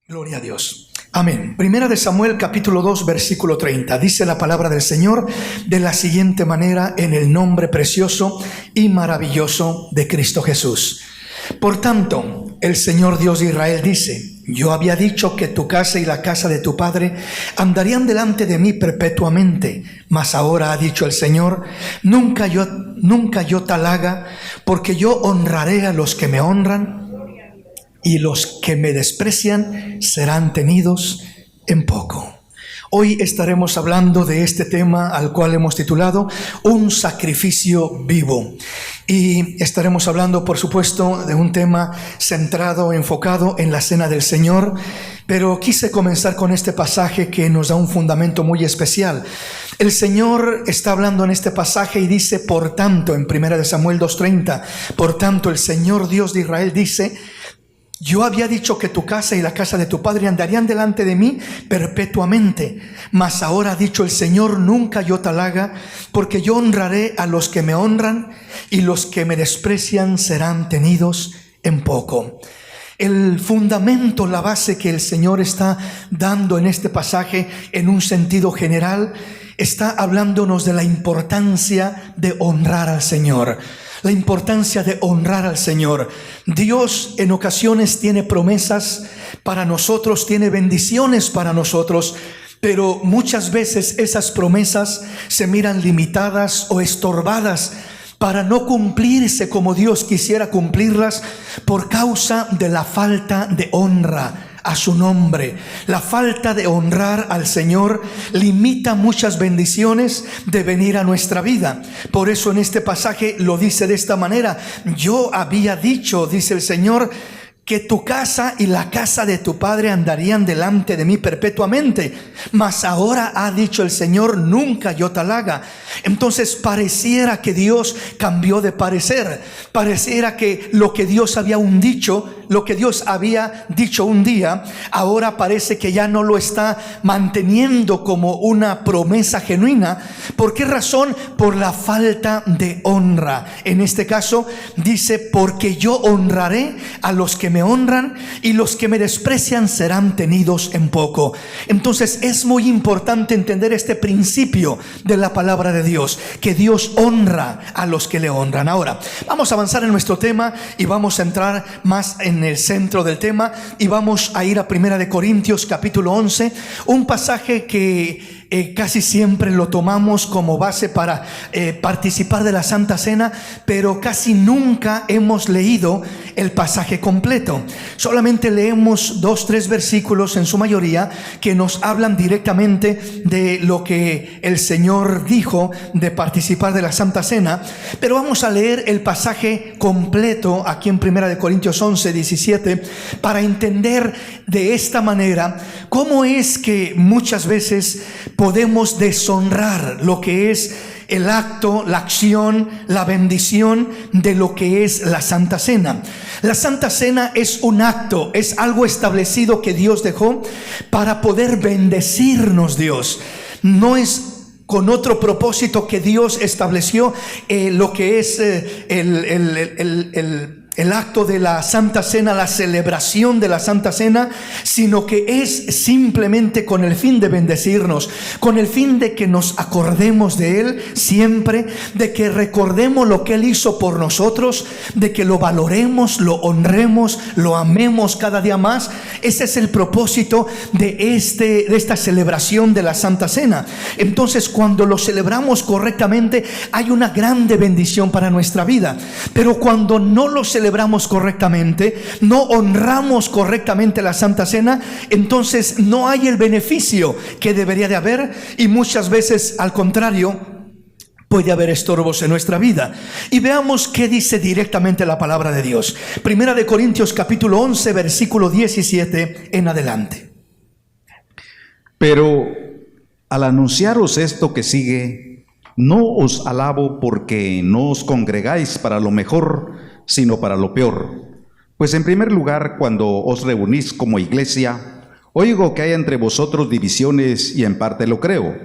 Gloria a Dios. Amén. Primera de Samuel capítulo 2 versículo 30. Dice la palabra del Señor de la siguiente manera, en el nombre precioso y maravilloso de Cristo Jesús. Por tanto, el Señor Dios de Israel dice: yo había dicho que tu casa y la casa de tu padre andarían delante de mí perpetuamente, mas ahora ha dicho el Señor: nunca yo tal haga, porque yo honraré a los que me honran, y los que me desprecian serán tenidos en poco. Hoy estaremos hablando de este tema al cual hemos titulado Un sacrificio vivo. Y estaremos hablando, por supuesto, de un tema centrado, enfocado en la cena del Señor. Pero quise comenzar con este pasaje que nos da un fundamento muy especial. El Señor está hablando en este pasaje y dice: por tanto, en 1 Samuel 2:30, por tanto el Señor Dios de Israel dice: yo había dicho que tu casa y la casa de tu padre andarían delante de mí perpetuamente, mas ahora ha dicho el Señor: nunca yo tal haga, porque yo honraré a los que me honran, y los que me desprecian serán tenidos en poco. El fundamento, la base que el Señor está dando en este pasaje en un sentido general, está hablándonos de la importancia de honrar al Señor. La importancia de honrar al Señor. Dios en ocasiones tiene promesas para nosotros, tiene bendiciones para nosotros, pero muchas veces esas promesas se miran limitadas o estorbadas para no cumplirse como Dios quisiera cumplirlas, por causa de la falta de honra a su nombre. La falta de honrar al Señor limita muchas bendiciones de venir a nuestra vida. Por eso en este pasaje lo dice de esta manera: yo había dicho, dice el Señor, que tu casa y la casa de tu padre andarían delante de mí perpetuamente, mas ahora ha dicho el Señor: nunca yo tal haga. Entonces pareciera que Dios cambió de parecer, pareciera que lo que Dios había dicho, lo que Dios había dicho un día, ahora parece que ya no lo está manteniendo como una promesa genuina. ¿Por qué razón? Por la falta de honra. En este caso dice: porque yo honraré a los que me honran, y los que me desprecian serán tenidos en poco. Entonces es muy importante entender este principio de la palabra de Dios, que Dios honra a los que le honran. Ahora vamos a avanzar en nuestro tema y vamos a entrar más en el centro del tema, y vamos a ir a 1 Corintios capítulo 11, un pasaje que casi siempre lo tomamos como base para participar de la Santa Cena, pero casi nunca hemos leído el pasaje completo. Solamente leemos 2-3 versículos en su mayoría que nos hablan directamente de lo que el Señor dijo de participar de la Santa Cena. Pero vamos a leer el pasaje completo aquí en 1 Corintios 11:17 para entender de esta manera cómo es que muchas veces podemos deshonrar lo que es el acto, la acción, la bendición de lo que es la Santa Cena. La Santa Cena es un acto, es algo establecido que Dios dejó para poder bendecirnos. Dios no es con otro propósito que Dios estableció lo que es el acto de la Santa Cena, la celebración de la Santa Cena, sino que es simplemente con el fin de bendecirnos, con el fin de que nos acordemos de Él siempre, de que recordemos lo que Él hizo por nosotros, de que lo valoremos, lo honremos, lo amemos cada día más. Ese es el propósito de esta celebración de la Santa Cena. Entonces, cuando lo celebramos correctamente, hay una grande bendición para nuestra vida. Pero cuando no lo celebramos correctamente, no honramos correctamente la Santa Cena, entonces no hay el beneficio que debería de haber, y muchas veces al contrario puede haber estorbos en nuestra vida. Y veamos qué dice directamente la palabra de Dios. 1 Corintios capítulo 11 versículo 17 en adelante. Pero al anunciaros esto que sigue, no os alabo porque no os congregáis para lo mejor, sino para lo peor. Pues en primer lugar, cuando os reunís como iglesia, oigo que hay entre vosotros divisiones, y en parte lo creo,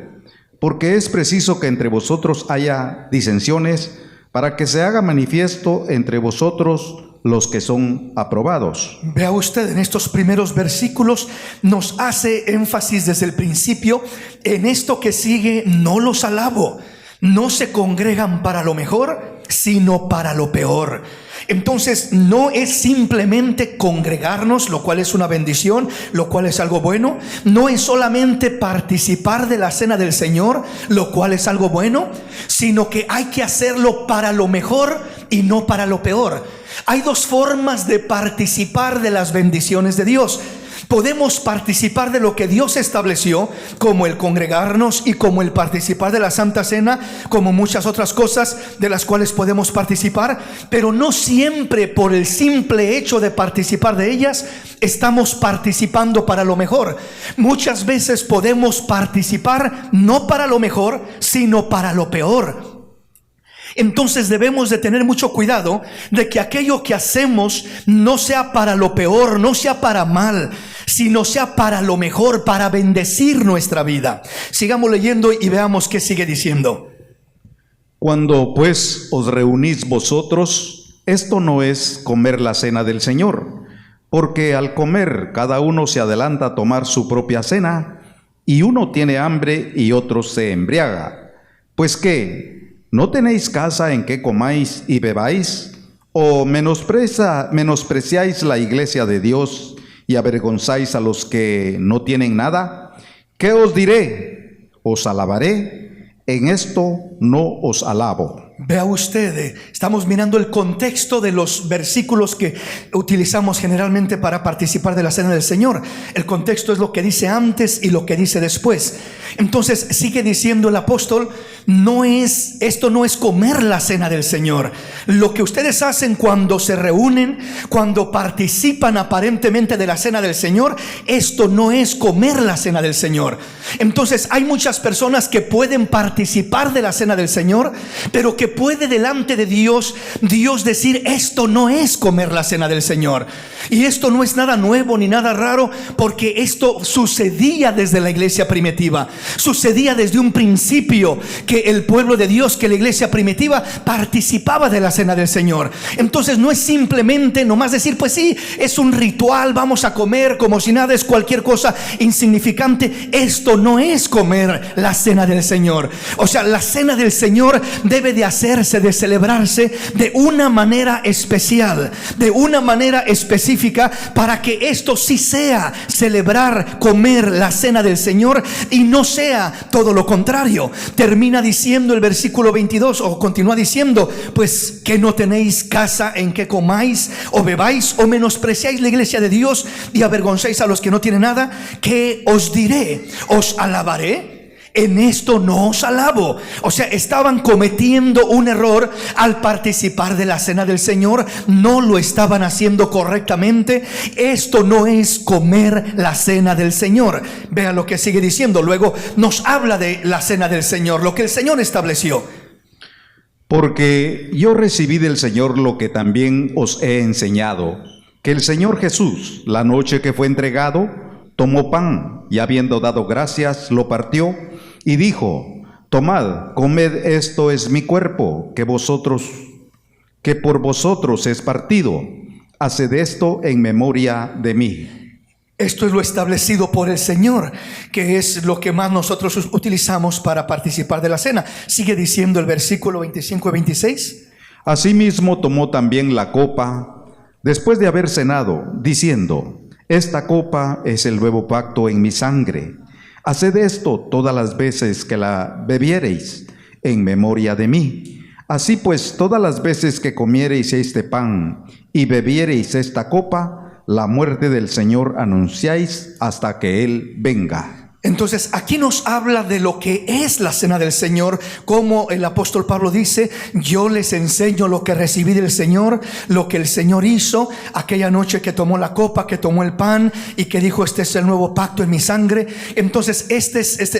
porque es preciso que entre vosotros haya disensiones, para que se haga manifiesto entre vosotros los que son aprobados. Vea usted, en estos primeros versículos nos hace énfasis desde el principio en esto que sigue: no los alabo. No se congregan para lo mejor, sino para lo peor. Entonces no es simplemente congregarnos, lo cual es una bendición, lo cual es algo bueno. No es solamente participar de la cena del Señor, lo cual es algo bueno, sino que hay que hacerlo para lo mejor y no para lo peor. Hay dos formas de participar de las bendiciones de Dios. Podemos participar de lo que Dios estableció, como el congregarnos y como el participar de la Santa Cena, como muchas otras cosas de las cuales podemos participar, pero no siempre por el simple hecho de participar de ellas estamos participando para lo mejor. Muchas veces podemos participar no para lo mejor, sino para lo peor. Entonces debemos de tener mucho cuidado de que aquello que hacemos no sea para lo peor, no sea para mal, sino sea para lo mejor, para bendecir nuestra vida. Sigamos leyendo y veamos qué sigue diciendo. Cuando pues os reunís vosotros, esto no es comer la cena del Señor, porque al comer cada uno se adelanta a tomar su propia cena, y uno tiene hambre y otro se embriaga. Pues ¿qué? ¿No tenéis casa en que comáis y bebáis? ¿O menospreciáis la iglesia de Dios y avergonzáis a los que no tienen nada? ¿Qué os diré? ¿Os alabaré? En esto no os alabo. Vea usted, estamos mirando el contexto de los versículos que utilizamos generalmente para participar de la cena del Señor. El contexto es lo que dice antes y lo que dice después. Entonces sigue diciendo el apóstol: esto no es comer la cena del Señor. Lo que ustedes hacen cuando se reúnen, cuando participan aparentemente de la cena del Señor, esto no es comer la cena del Señor. Entonces hay muchas personas que pueden participar de la cena del Señor, pero que puede delante de Dios decir: esto no es comer la cena del Señor. Y esto no es nada nuevo ni nada raro, porque esto sucedía desde la iglesia primitiva. Sucedía desde un principio que el pueblo de Dios, que la iglesia primitiva participaba de la cena del Señor. Entonces no es simplemente nomás decir: pues sí, es un ritual, vamos a comer como si nada, es cualquier cosa insignificante. Esto no es comer la cena del Señor. O sea, la cena del Señor debe de de celebrarse de una manera especial, de una manera específica, para que esto sí sea celebrar, comer la cena del Señor, y no sea todo lo contrario. Termina diciendo el versículo 22, o continúa diciendo: pues que no tenéis casa en que comáis o bebáis, o menospreciáis la iglesia de Dios y avergonzáis a los que no tienen nada. ¿Qué os diré? ¿Os alabaré? En esto no os alabo. O sea, estaban cometiendo un error al participar de la cena del Señor. No lo estaban haciendo correctamente. Esto no es comer la cena del Señor. Vea lo que sigue diciendo. Luego nos habla de la cena del Señor, lo que el Señor estableció. Porque yo recibí del Señor lo que también os he enseñado, que el Señor Jesús, la noche que fue entregado, tomó pan, y habiendo dado gracias, lo partió y dijo: tomad, comed, esto es mi cuerpo, que por vosotros es partido. Haced esto en memoria de mí. Esto es lo establecido por el Señor, que es lo que más nosotros utilizamos para participar de la cena. Sigue diciendo el versículo 25 y 26. Asimismo tomó también la copa, después de haber cenado, diciendo: esta copa es el nuevo pacto en mi sangre. Haced esto todas las veces que la bebiereis, en memoria de mí. Así pues, todas las veces que comiereis este pan y bebiereis esta copa, la muerte del Señor anunciáis hasta que Él venga. Entonces aquí nos habla de lo que es la cena del Señor, como el apóstol Pablo dice: yo les enseño lo que recibí del Señor, lo que el Señor hizo aquella noche que tomó la copa, que tomó el pan y que dijo: este es el nuevo pacto en mi sangre. Entonces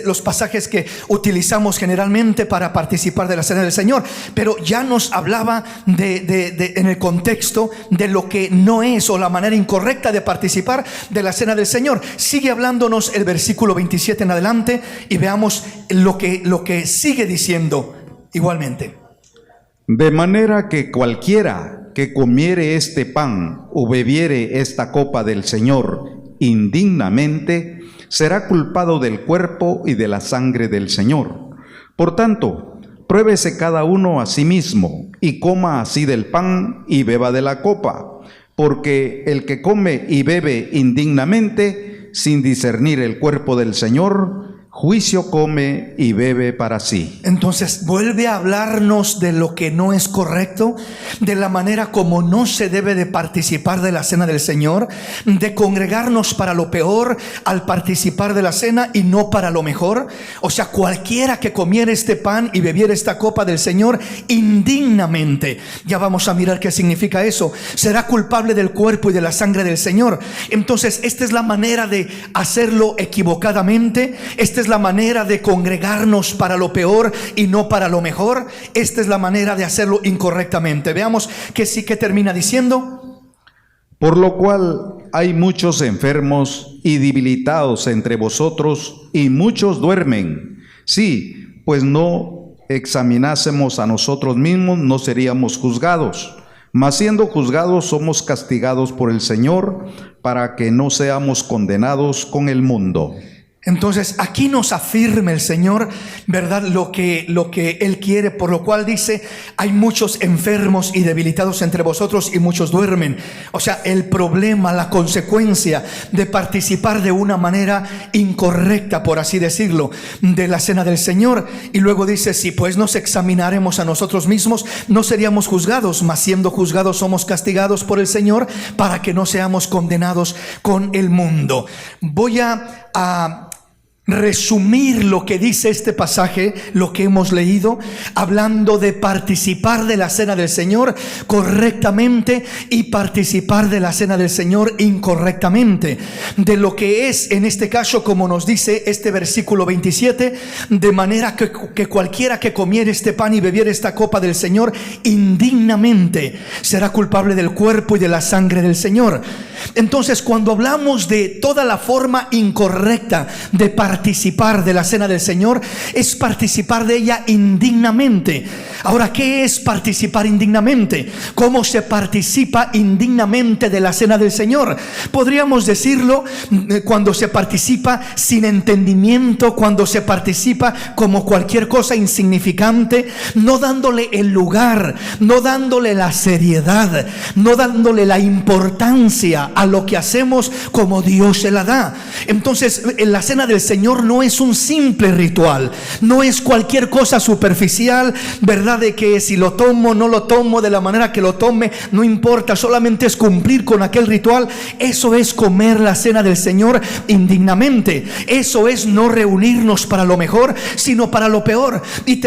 los pasajes que utilizamos generalmente para participar de la cena del Señor. Pero ya nos hablaba en el contexto de lo que no es, o la manera incorrecta de participar de la cena del Señor. Sigue hablándonos el versículo 27 en adelante, y veamos lo que sigue diciendo igualmente. De manera que cualquiera que comiere este pan o bebiere esta copa del Señor indignamente, será culpado del cuerpo y de la sangre del Señor. Por tanto, pruébese cada uno a sí mismo, y coma así del pan y beba de la copa, porque el que come y bebe indignamente, sin discernir el cuerpo del Señor, juicio come y bebe para sí. Entonces vuelve a hablarnos de lo que no es correcto, de la manera como no se debe de participar de la cena del Señor, de congregarnos para lo peor al participar de la cena y no para lo mejor. O sea, cualquiera que comiera este pan y bebiera esta copa del Señor indignamente, ya vamos a mirar qué significa eso, será culpable del cuerpo y de la sangre del Señor. Entonces esta es la manera de hacerlo equivocadamente. Esta es la manera de congregarnos para lo peor y no para lo mejor. Esta es la manera de hacerlo incorrectamente. Veamos que sí que termina diciendo: por lo cual hay muchos enfermos y debilitados entre vosotros, y muchos duermen. Sí, pues no examinásemos a nosotros mismos, no seríamos juzgados. Mas siendo juzgados, somos castigados por el Señor, para que no seamos condenados con el mundo. Entonces aquí nos afirma el Señor, ¿verdad?, lo que Él quiere, por lo cual dice: hay muchos enfermos y debilitados entre vosotros y muchos duermen. O sea, el problema, la consecuencia de participar de una manera incorrecta, por así decirlo, de la cena del Señor. Y luego dice: si pues nos examinaremos a nosotros mismos, no seríamos juzgados, mas siendo juzgados somos castigados por el Señor, para que no seamos condenados con el mundo. Voy a resumir lo que dice este pasaje, lo que hemos leído, hablando de participar de la cena del Señor correctamente y participar de la cena del Señor incorrectamente. De lo que es, en este caso, como nos dice este versículo 27, de manera que cualquiera que comiere este pan y bebiere esta copa del Señor indignamente será culpable del cuerpo y de la sangre del Señor. Entonces, cuando hablamos de toda la forma incorrecta de participar de la cena del Señor, es participar de ella indignamente. Ahora, ¿qué es participar indignamente? ¿Cómo se participa indignamente de la cena del Señor? Podríamos decirlo cuando se participa sin entendimiento, cuando se participa como cualquier cosa insignificante, no dándole el lugar, no dándole la seriedad, no dándole la importancia a lo que hacemos como Dios se la da. Entonces, en la cena del Señor no es un simple ritual, no es cualquier cosa superficial, ¿verdad?, de que si lo tomo, no lo tomo, de la manera que lo tome, no importa, solamente es cumplir con aquel ritual. Eso es comer la cena del Señor indignamente. Eso es no reunirnos para lo mejor, sino para lo peor. Y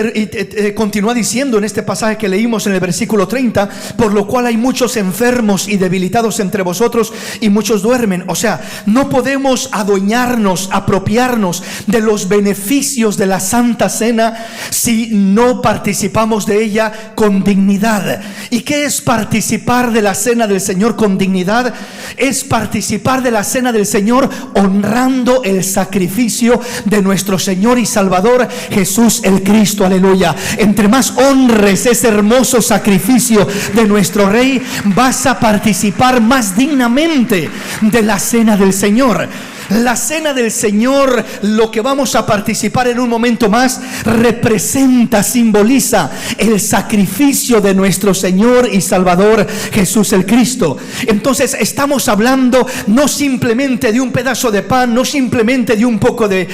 continúa diciendo en este pasaje que leímos en el versículo 30: por lo cual hay muchos enfermos y debilitados entre vosotros y muchos duermen. O sea, no podemos adueñarnos, apropiarnos de los beneficios de la Santa Cena si no participamos de ella con dignidad. ¿Y qué es participar de la cena del Señor con dignidad? Es participar de la cena del Señor honrando el sacrificio de nuestro Señor y Salvador Jesús el Cristo. Aleluya. Entre más honres ese hermoso sacrificio de nuestro Rey, vas a participar más dignamente de la cena del Señor. La cena del Señor, lo que vamos a participar en un momento más, representa, simboliza el sacrificio de nuestro Señor y Salvador Jesús el Cristo. Entonces estamos hablando no simplemente de un pedazo de pan, no simplemente de un poco de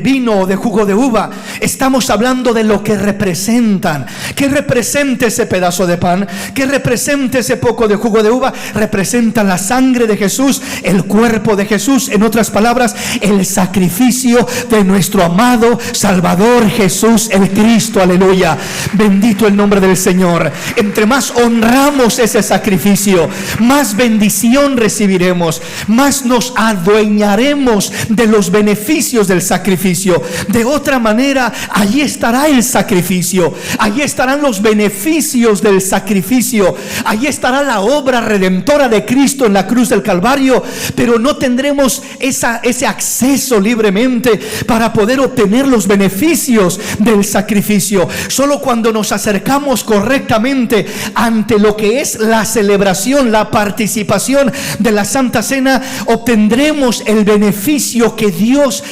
vino o de jugo de uva. Estamos hablando de lo que representan. ¿Qué representa ese pedazo de pan? ¿Qué representa ese poco de jugo de uva? Representa la sangre de Jesús, el cuerpo de Jesús. En otras palabras, el sacrificio de nuestro amado Salvador Jesús el Cristo. Aleluya. Bendito el nombre del Señor. Entre más honramos ese sacrificio, más bendición recibiremos, más nos adueñaremos de los beneficios del sacrificio. De otra manera, allí estará el sacrificio, allí estarán los beneficios del sacrificio, allí estará la obra redentora de Cristo en la cruz del Calvario, pero no tendremos esa ese acceso libremente para poder obtener los beneficios del sacrificio. Solo cuando nos acercamos correctamente ante lo que es la celebración, la participación de la Santa Cena, obtendremos el beneficio que Dios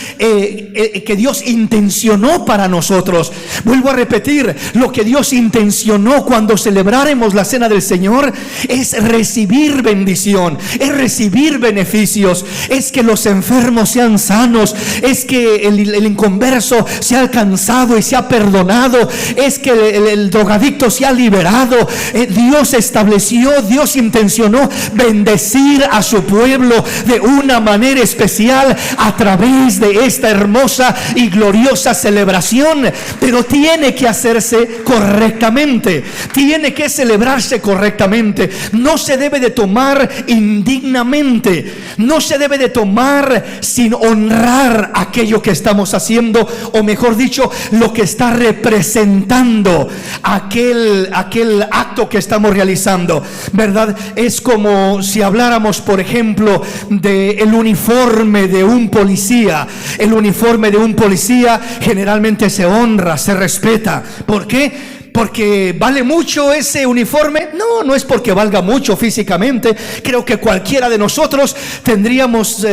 intencionó para nosotros. Vuelvo a repetir, lo que Dios intencionó cuando celebraremos la Cena del Señor es recibir bendición, es recibir beneficios, es que los enfermos sean sanos, es que el inconverso sea alcanzado y sea perdonado, es que el drogadicto sea liberado. Dios estableció, Dios intencionó bendecir a su pueblo de una manera especial a través de esta hermosa y gloriosa celebración, pero tiene que hacerse correctamente, tiene que celebrarse correctamente. No se debe de tomar indignamente, no se debe de tomar sin honrar aquello que estamos haciendo, o mejor dicho, lo que está representando aquel acto que estamos realizando, ¿verdad? Es como si habláramos, por ejemplo, del uniforme de un policía. El uniforme de un policía generalmente se honra, se respeta. ¿Por qué? ¿Porque vale mucho ese uniforme? No, no es porque valga mucho físicamente. Creo que cualquiera de nosotros tendríamos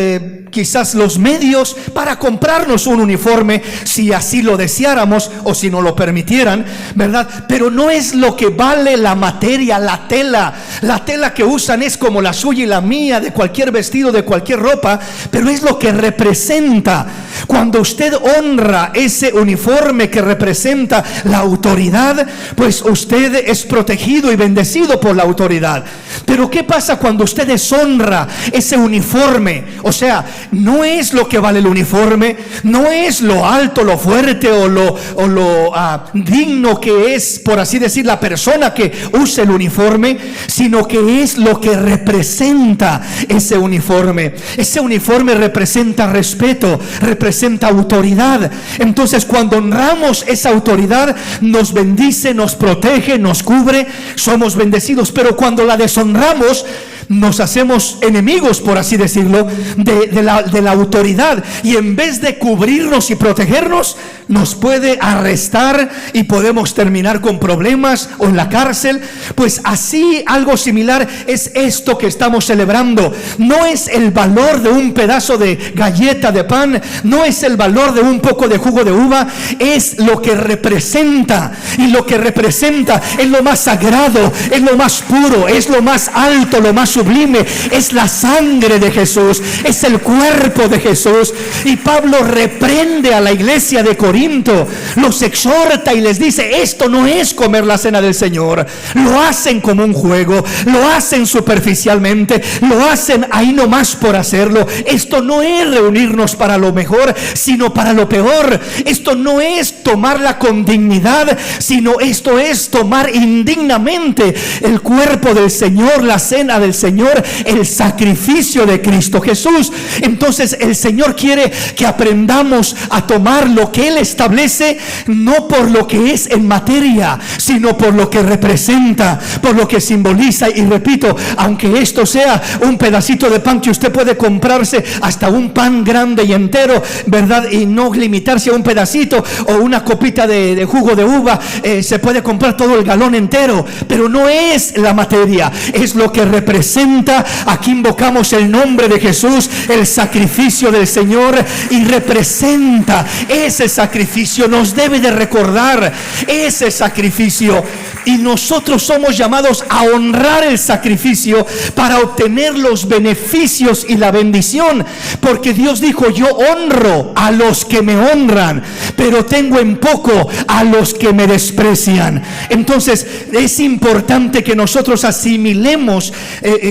quizás los medios para comprarnos un uniforme si así lo deseáramos o si no lo permitieran, ¿verdad? Pero no es lo que vale la materia, la tela. La tela que usan es como la suya y la mía, de cualquier vestido, de cualquier ropa, pero es lo que representa. Cuando usted honra ese uniforme que representa la autoridad, pues usted es protegido y bendecido por la autoridad. Pero ¿qué pasa cuando usted deshonra ese uniforme? O sea, no es lo que vale el uniforme, no es lo alto, lo fuerte o lo digno que es, por así decir, la persona que usa el uniforme, sino que es lo que representa ese uniforme. Ese uniforme representa respeto, representa autoridad. Entonces, cuando honramos esa autoridad, nos bendice, nos protege, nos cubre, somos bendecidos. Pero cuando la deshonramos, nos hacemos enemigos, por así decirlo, de la autoridad, y en vez de cubrirnos y protegernos, nos puede arrestar y podemos terminar con problemas o en la cárcel. Pues así, algo similar es esto que estamos celebrando. No es el valor de un pedazo de galleta de pan, no es el valor de un poco de jugo de uva, es lo que representa, y lo que representa es lo más sagrado, es lo más puro, es lo más alto, lo más sublime, es la sangre de Jesús, es el cuerpo de Jesús. Y Pablo reprende a la iglesia de Corinto, los exhorta y les dice: esto no es comer la cena del Señor. Lo hacen como un juego, lo hacen superficialmente, lo hacen ahí nomás por hacerlo. Esto no es reunirnos para lo mejor, sino para lo peor. Esto no es tomarla con dignidad, sino esto es tomar indignamente el cuerpo del Señor, la cena del Señor, el sacrificio de Cristo Jesús. Entonces el Señor quiere que aprendamos a tomar lo que Él establece, no por lo que es en materia, sino por lo que representa, por lo que simboliza. Y repito, aunque esto sea un pedacito de pan que usted puede comprarse hasta un pan grande y entero, ¿verdad? Y no limitarse a un pedacito o una copita de jugo de uva, se puede comprar todo el galón entero, pero no es la materia, es lo que representa. Aquí invocamos el nombre de Jesús, el sacrificio del Señor, y representa ese sacrificio, nos debe de recordar ese sacrificio, y nosotros somos llamados a honrar el sacrificio para obtener los beneficios y la bendición, porque Dios dijo: yo honro a los que me honran, pero tengo en poco a los que me desprecian. Entonces es importante que nosotros asimilemos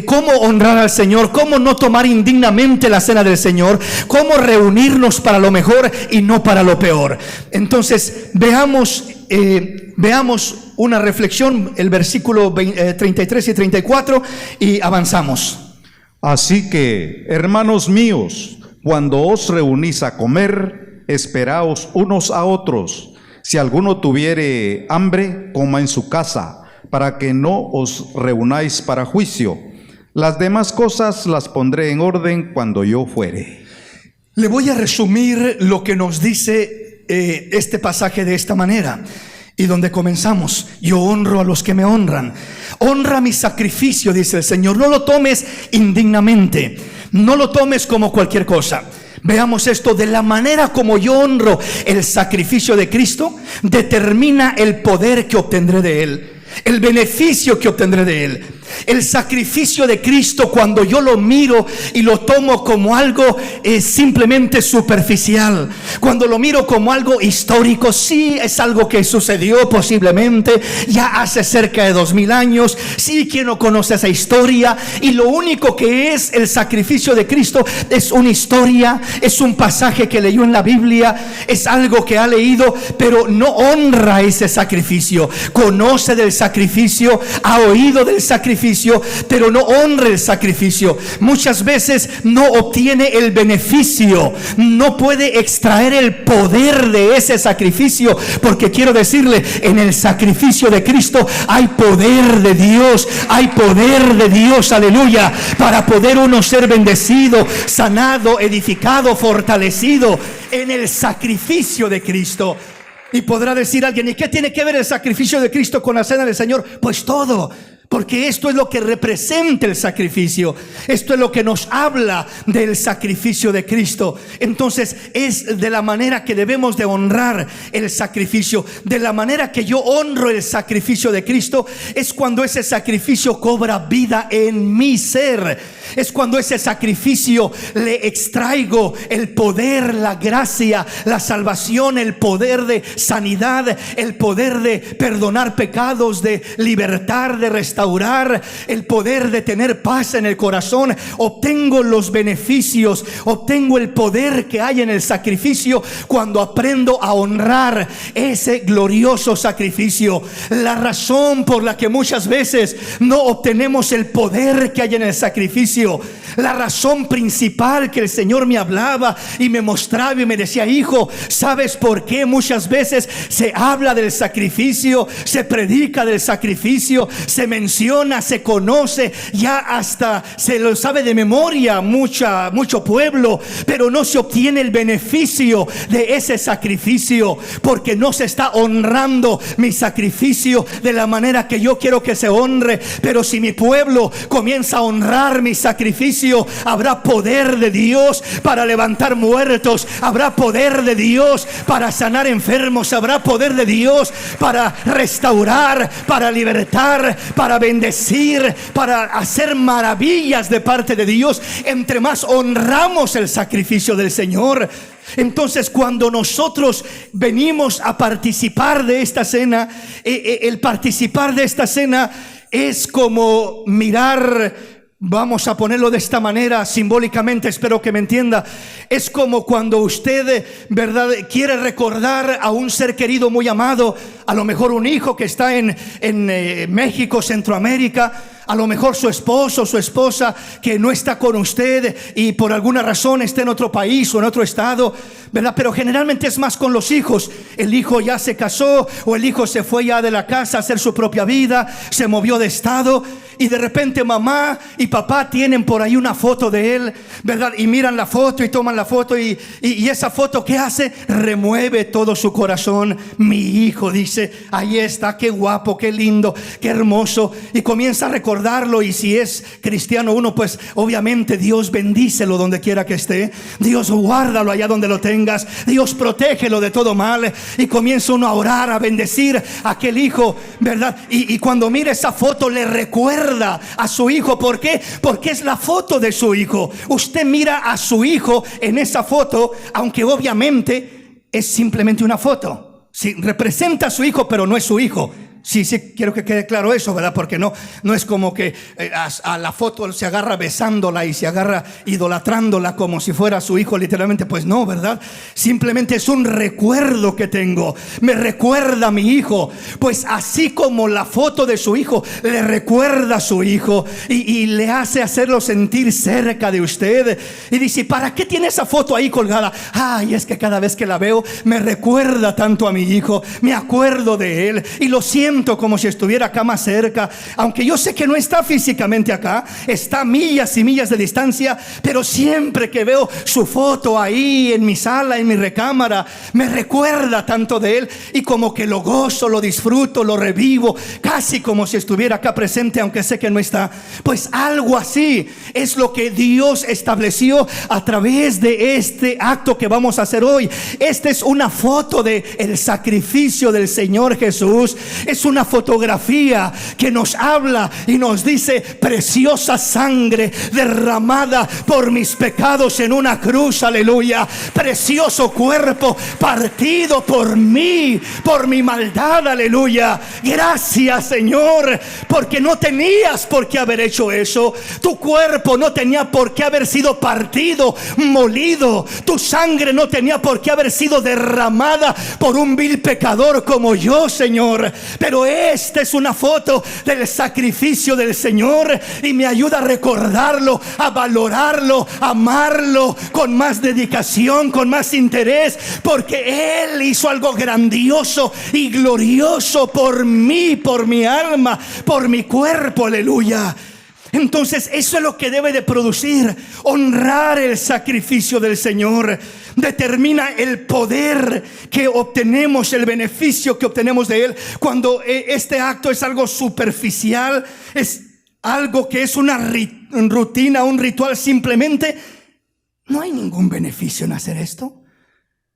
cómo honrar al Señor, cómo no tomar indignamente la cena del Señor, cómo reunirnos para lo mejor y no para lo peor. Entonces veamos una reflexión, el versículo 33 y 34, y avanzamos. Así que, hermanos míos, cuando os reunís a comer, esperaos unos a otros. Si alguno tuviere hambre, coma en su casa, para que no os reunáis para juicio. Las demás cosas las pondré en orden cuando yo fuere. Le voy a resumir lo que nos dice este pasaje de esta manera. Y donde comenzamos: yo honro a los que me honran. Honra mi sacrificio, dice el Señor. No lo tomes indignamente, no lo tomes como cualquier cosa. Veamos esto: de la manera como yo honro el sacrificio de Cristo, determina el poder que obtendré de Él, el beneficio que obtendré de Él. El sacrificio de Cristo, cuando yo lo miro y lo tomo como algo simplemente superficial, cuando lo miro como algo histórico, sí, es algo que sucedió posiblemente ya hace cerca de 2000 años, sí, quien no conoce esa historia, y lo único que es el sacrificio de Cristo es una historia, es un pasaje que leyó en la Biblia, es algo que ha leído, pero no honra ese sacrificio. Conoce del sacrificio, ha oído del sacrificio, pero no honra el sacrificio. Muchas veces no obtiene el beneficio, no puede extraer el poder de ese sacrificio, porque quiero decirle, en el sacrificio de Cristo hay poder de Dios, hay poder de Dios, aleluya, para poder uno ser bendecido, sanado, edificado, fortalecido en el sacrificio de Cristo. Y podrá decir alguien: ¿y qué tiene que ver el sacrificio de Cristo con la cena del Señor? Pues todo, porque esto es lo que representa el sacrificio. Esto es lo que nos habla del sacrificio de Cristo. Entonces es de la manera que debemos de honrar el sacrificio. De la manera que yo honro el sacrificio de Cristo es cuando ese sacrificio cobra vida en mi ser. Es cuando ese sacrificio le extraigo el poder, la gracia, la salvación, el poder de sanidad, el poder de perdonar pecados, de libertar, de restaurar, el poder de tener paz en el corazón. Obtengo los beneficios, obtengo el poder que hay en el sacrificio cuando aprendo a honrar ese glorioso sacrificio. La razón por la que muchas veces no obtenemos el poder que hay en el sacrificio, la razón principal que el Señor me hablaba y me mostraba y me decía: hijo, ¿sabes por qué muchas veces se habla del sacrificio, se predica del sacrificio, se menciona, se conoce, ya hasta se lo sabe de memoria mucho pueblo, pero no se obtiene el beneficio de ese sacrificio porque no se está honrando mi sacrificio de la manera que yo quiero que se honre? Pero si mi pueblo comienza a honrar mi sacrificio, habrá poder de Dios para levantar muertos, habrá poder de Dios para sanar enfermos, habrá poder de Dios para restaurar, para libertar, para bendecir, para hacer maravillas de parte de Dios, entre más honramos el sacrificio del Señor. Entonces, cuando nosotros venimos a participar de esta cena, el participar de esta cena es como mirar, vamos a ponerlo de esta manera simbólicamente, espero que me entienda. Es como cuando usted, ¿verdad?, quiere recordar a un ser querido muy amado, a lo mejor un hijo que está en México, Centroamérica, a lo mejor su esposo, su esposa que no está con usted y por alguna razón está en otro país o en otro estado, ¿verdad? Pero generalmente es más con los hijos. El hijo ya se casó o el hijo se fue ya de la casa a hacer su propia vida, se movió de estado, y de repente mamá y papá tienen por ahí una foto de él, ¿verdad? Y miran la foto y toman la foto y esa foto, ¿qué hace? Remueve todo su corazón. Mi hijo, dice, ahí está, qué guapo, qué lindo, qué hermoso, y comienza a recordarlo. Y si es cristiano uno, pues obviamente Dios bendícelo donde quiera que esté, Dios guárdalo allá donde lo tengas, Dios protégelo de todo mal, y comienza uno a orar, a bendecir a aquel hijo, ¿verdad? Y cuando mira esa foto le recuerda a su hijo. ¿Por qué? Porque es la foto de su hijo. Usted mira a su hijo en esa foto, aunque obviamente es simplemente una foto. Sí, representa a su hijo, pero no es su hijo. Sí, quiero que quede claro eso, ¿verdad? Porque no es como que a la foto se agarra besándola y se agarra idolatrándola como si fuera su hijo literalmente. Pues no, ¿verdad? Simplemente es un recuerdo que tengo. Me recuerda a mi hijo. Pues así como la foto de su hijo le recuerda a su hijo y le hace hacerlo sentir cerca de usted. Y dice, ¿para qué tiene esa foto ahí colgada? Ay, es que cada vez que la veo me recuerda tanto a mi hijo. Me acuerdo de él y lo siento siento como si estuviera acá más cerca, aunque yo sé que no está físicamente acá, está a millas y millas de distancia, pero siempre que veo su foto ahí en mi sala, en mi recámara, me recuerda tanto de él, y como que lo gozo, lo disfruto, lo revivo, casi como si estuviera acá presente, aunque sé que no está. Pues algo así es lo que Dios estableció a través de este acto que vamos a hacer hoy. Esta es una foto de el sacrificio del Señor Jesús. Es una fotografía que nos habla y nos dice: preciosa sangre derramada por mis pecados en una cruz, aleluya. Precioso cuerpo partido por mí, por mi maldad, aleluya. Gracias, Señor, porque no tenías por qué haber hecho eso. Tu cuerpo no tenía por qué haber sido partido, molido. Tu sangre no tenía por qué haber sido derramada por un vil pecador como yo, Señor. Pero esta es una foto del sacrificio del Señor, y me ayuda a recordarlo, a valorarlo, a amarlo con más dedicación, con más interés, porque Él hizo algo grandioso y glorioso por mí, por mi alma, por mi cuerpo, aleluya. Entonces eso es lo que debe de producir. Honrar el sacrificio del Señor determina el poder que obtenemos, el beneficio que obtenemos de Él. Cuando este acto es algo superficial, es algo que es una rutina, un ritual, simplemente no hay ningún beneficio en hacer esto.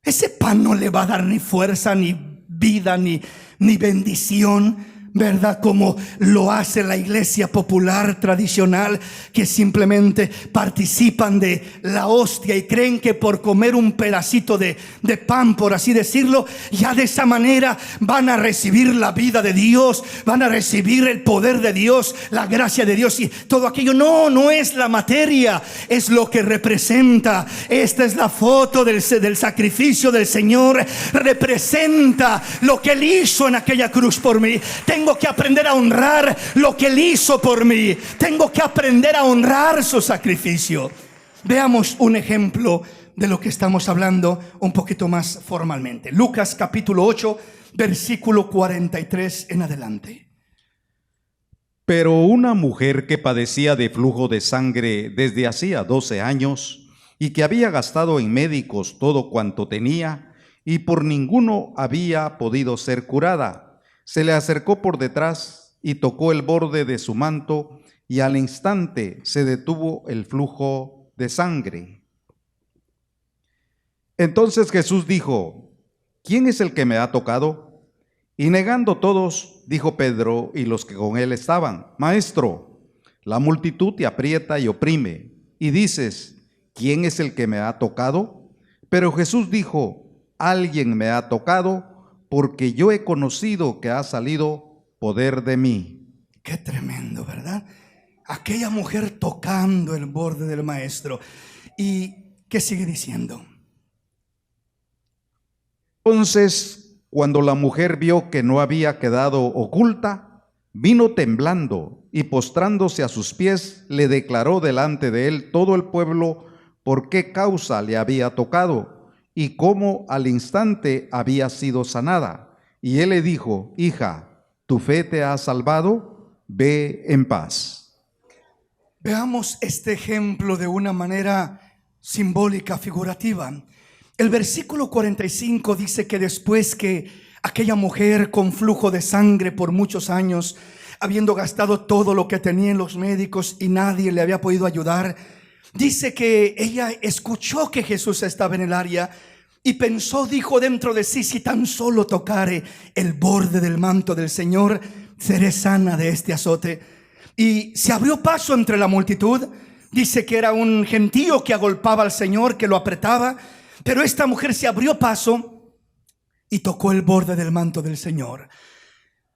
Ese pan no le va a dar ni fuerza, ni vida, ni bendición, ¿verdad? Como lo hace la iglesia popular tradicional, que simplemente participan de la hostia y creen que por comer un pedacito de pan, por así decirlo, ya de esa manera van a recibir la vida de Dios, van a recibir el poder de Dios, la gracia de Dios y todo aquello. No es la materia, es lo que representa. Esta es la foto del sacrificio del Señor. Representa lo que Él hizo en aquella cruz por mí. Tengo que aprender a honrar lo que Él hizo por mí. Tengo que aprender a honrar su sacrificio. Veamos un ejemplo de lo que estamos hablando un poquito más formalmente. Lucas capítulo 8, versículo 43 en adelante. Pero una mujer que padecía de flujo de sangre desde hacía 12 años y que había gastado en médicos todo cuanto tenía y por ninguno había podido ser curada, se le acercó por detrás y tocó el borde de su manto, y al instante se detuvo el flujo de sangre. Entonces Jesús dijo: ¿quién es el que me ha tocado? Y negando todos, dijo Pedro y los que con él estaban: Maestro, la multitud te aprieta y oprime, y dices: ¿quién es el que me ha tocado? Pero Jesús dijo: alguien me ha tocado, porque yo he conocido que ha salido poder de mí. Qué tremendo, ¿verdad? Aquella mujer tocando el borde del Maestro. ¿Y qué sigue diciendo? Entonces, cuando la mujer vio que no había quedado oculta, vino temblando y postrándose a sus pies, le declaró delante de él todo el pueblo por qué causa le había tocado y cómo al instante había sido sanada. Y él le dijo: hija, tu fe te ha salvado, ve en paz. Veamos este ejemplo de una manera simbólica, figurativa. El versículo 45 dice que después que aquella mujer con flujo de sangre por muchos años, habiendo gastado todo lo que tenía en los médicos y nadie le había podido ayudar, dice que ella escuchó que Jesús estaba en el área y pensó, dijo dentro de sí: si tan solo tocare el borde del manto del Señor, seré sana de este azote. Y se abrió paso entre la multitud. Dice que era un gentío que agolpaba al Señor, que lo apretaba, pero esta mujer se abrió paso y tocó el borde del manto del Señor.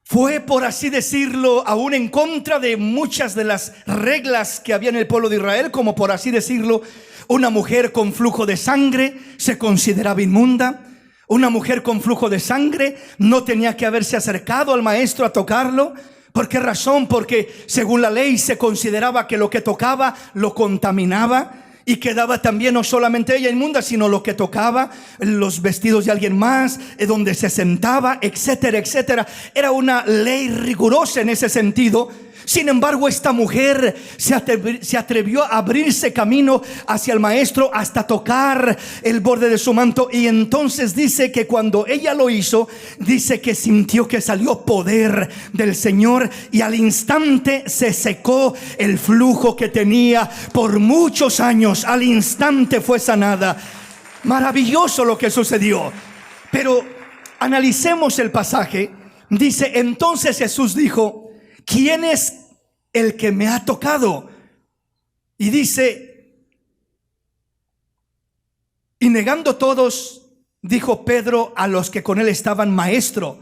Fue, por así decirlo, aún en contra de muchas de las reglas que había en el pueblo de Israel, como por así decirlo, una mujer con flujo de sangre se consideraba inmunda. Una mujer con flujo de sangre no tenía que haberse acercado al maestro a tocarlo. ¿Por qué razón? Porque según la ley se consideraba que lo que tocaba lo contaminaba. y quedaba también no solamente ella inmunda, sino lo que tocaba, los vestidos de alguien más, donde se sentaba, etcétera, etcétera. Era una ley rigurosa en ese sentido. Sin embargo, esta mujer se atrevió a abrirse camino hacia el maestro hasta tocar el borde de su manto. Y entonces dice que cuando ella lo hizo, dice que sintió que salió poder del Señor, y al instante se secó el flujo que tenía por muchos años. Al instante fue sanada. Maravilloso lo que sucedió. Pero analicemos el pasaje. Dice: entonces Jesús dijo: ¿quién es el que me ha tocado? Y dice: y negando todos, dijo Pedro a los que con él estaban: Maestro,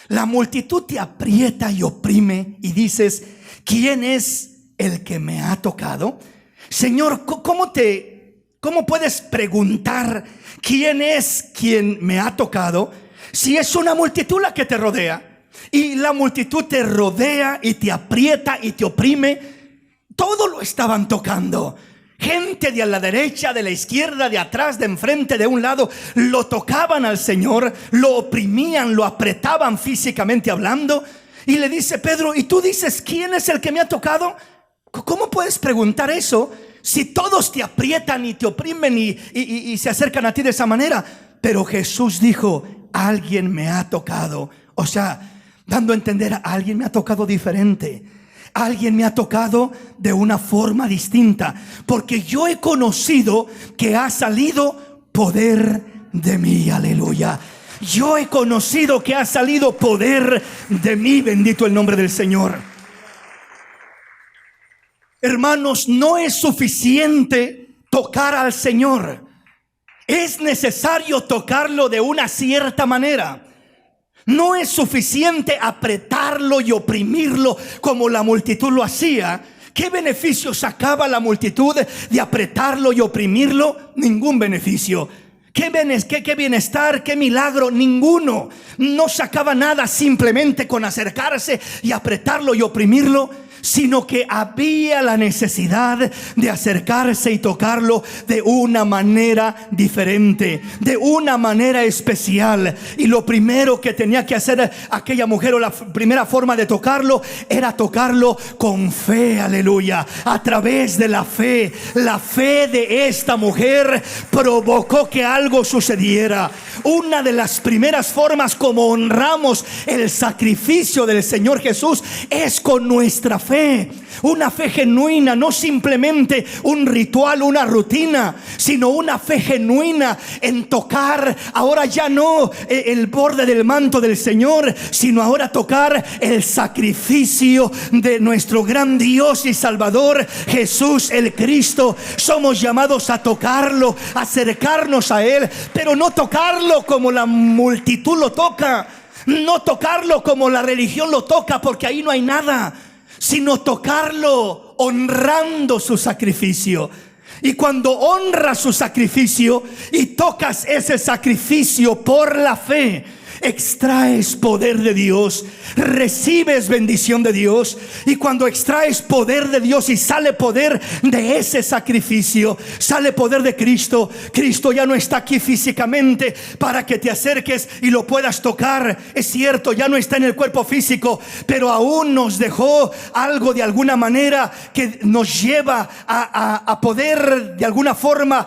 la multitud te aprieta y oprime, y dices: ¿quién es el que me ha tocado? Señor, ¿cómo puedes preguntar quién es quien me ha tocado si es una multitud la que te rodea? Y la multitud te rodea y te aprieta y te oprime. Todo lo estaban tocando. Gente de a la derecha, de la izquierda, de atrás, de enfrente, de un lado. Lo tocaban al Señor, lo oprimían, lo apretaban físicamente hablando. Y le dice Pedro: ¿y tú dices quién es el que me ha tocado? ¿Cómo puedes preguntar eso si todos te aprietan y te oprimen y se acercan a ti de esa manera? Pero Jesús dijo: alguien me ha tocado. O sea, dando a entender, a alguien me ha tocado diferente. Alguien me ha tocado de una forma distinta, porque yo he conocido que ha salido poder de mí. Aleluya. Yo he conocido que ha salido poder de mí. Bendito el nombre del Señor. Hermanos, no es suficiente tocar al Señor. Es necesario tocarlo de una cierta manera. No es suficiente apretarlo y oprimirlo como la multitud lo hacía. ¿Qué beneficio sacaba la multitud de apretarlo y oprimirlo? Ningún beneficio. ¿Qué bienestar, qué milagro? Ninguno. No sacaba nada simplemente con acercarse y apretarlo y oprimirlo, sino que había la necesidad de acercarse y tocarlo de una manera diferente, de una manera especial. Y lo primero que tenía que hacer aquella mujer, o la primera forma de tocarlo, era tocarlo con fe. Aleluya. A través de la fe. La fe de esta mujer provocó que algo sucediera. Una de las primeras formas como honramos el sacrificio del Señor Jesús es con nuestra fe. Una fe genuina, no simplemente un ritual, una rutina, sino una fe genuina en tocar ahora ya no el borde del manto del Señor, sino ahora tocar el sacrificio de nuestro gran Dios y Salvador Jesús el Cristo. Somos llamados a tocarlo, a acercarnos a Él, pero no tocarlo como la multitud lo toca, no tocarlo como la religión lo toca, porque ahí no hay nada, sino tocarlo honrando su sacrificio. Y cuando honras su sacrificio y tocas ese sacrificio por la fe, extraes poder de Dios, recibes bendición de Dios. Y cuando extraes poder de Dios y sale poder de ese sacrificio, sale poder de Cristo. Cristo ya no está aquí físicamente para que te acerques y lo puedas tocar. Es cierto, ya no está en el cuerpo físico, pero aún nos dejó algo de alguna manera que nos lleva a poder de alguna forma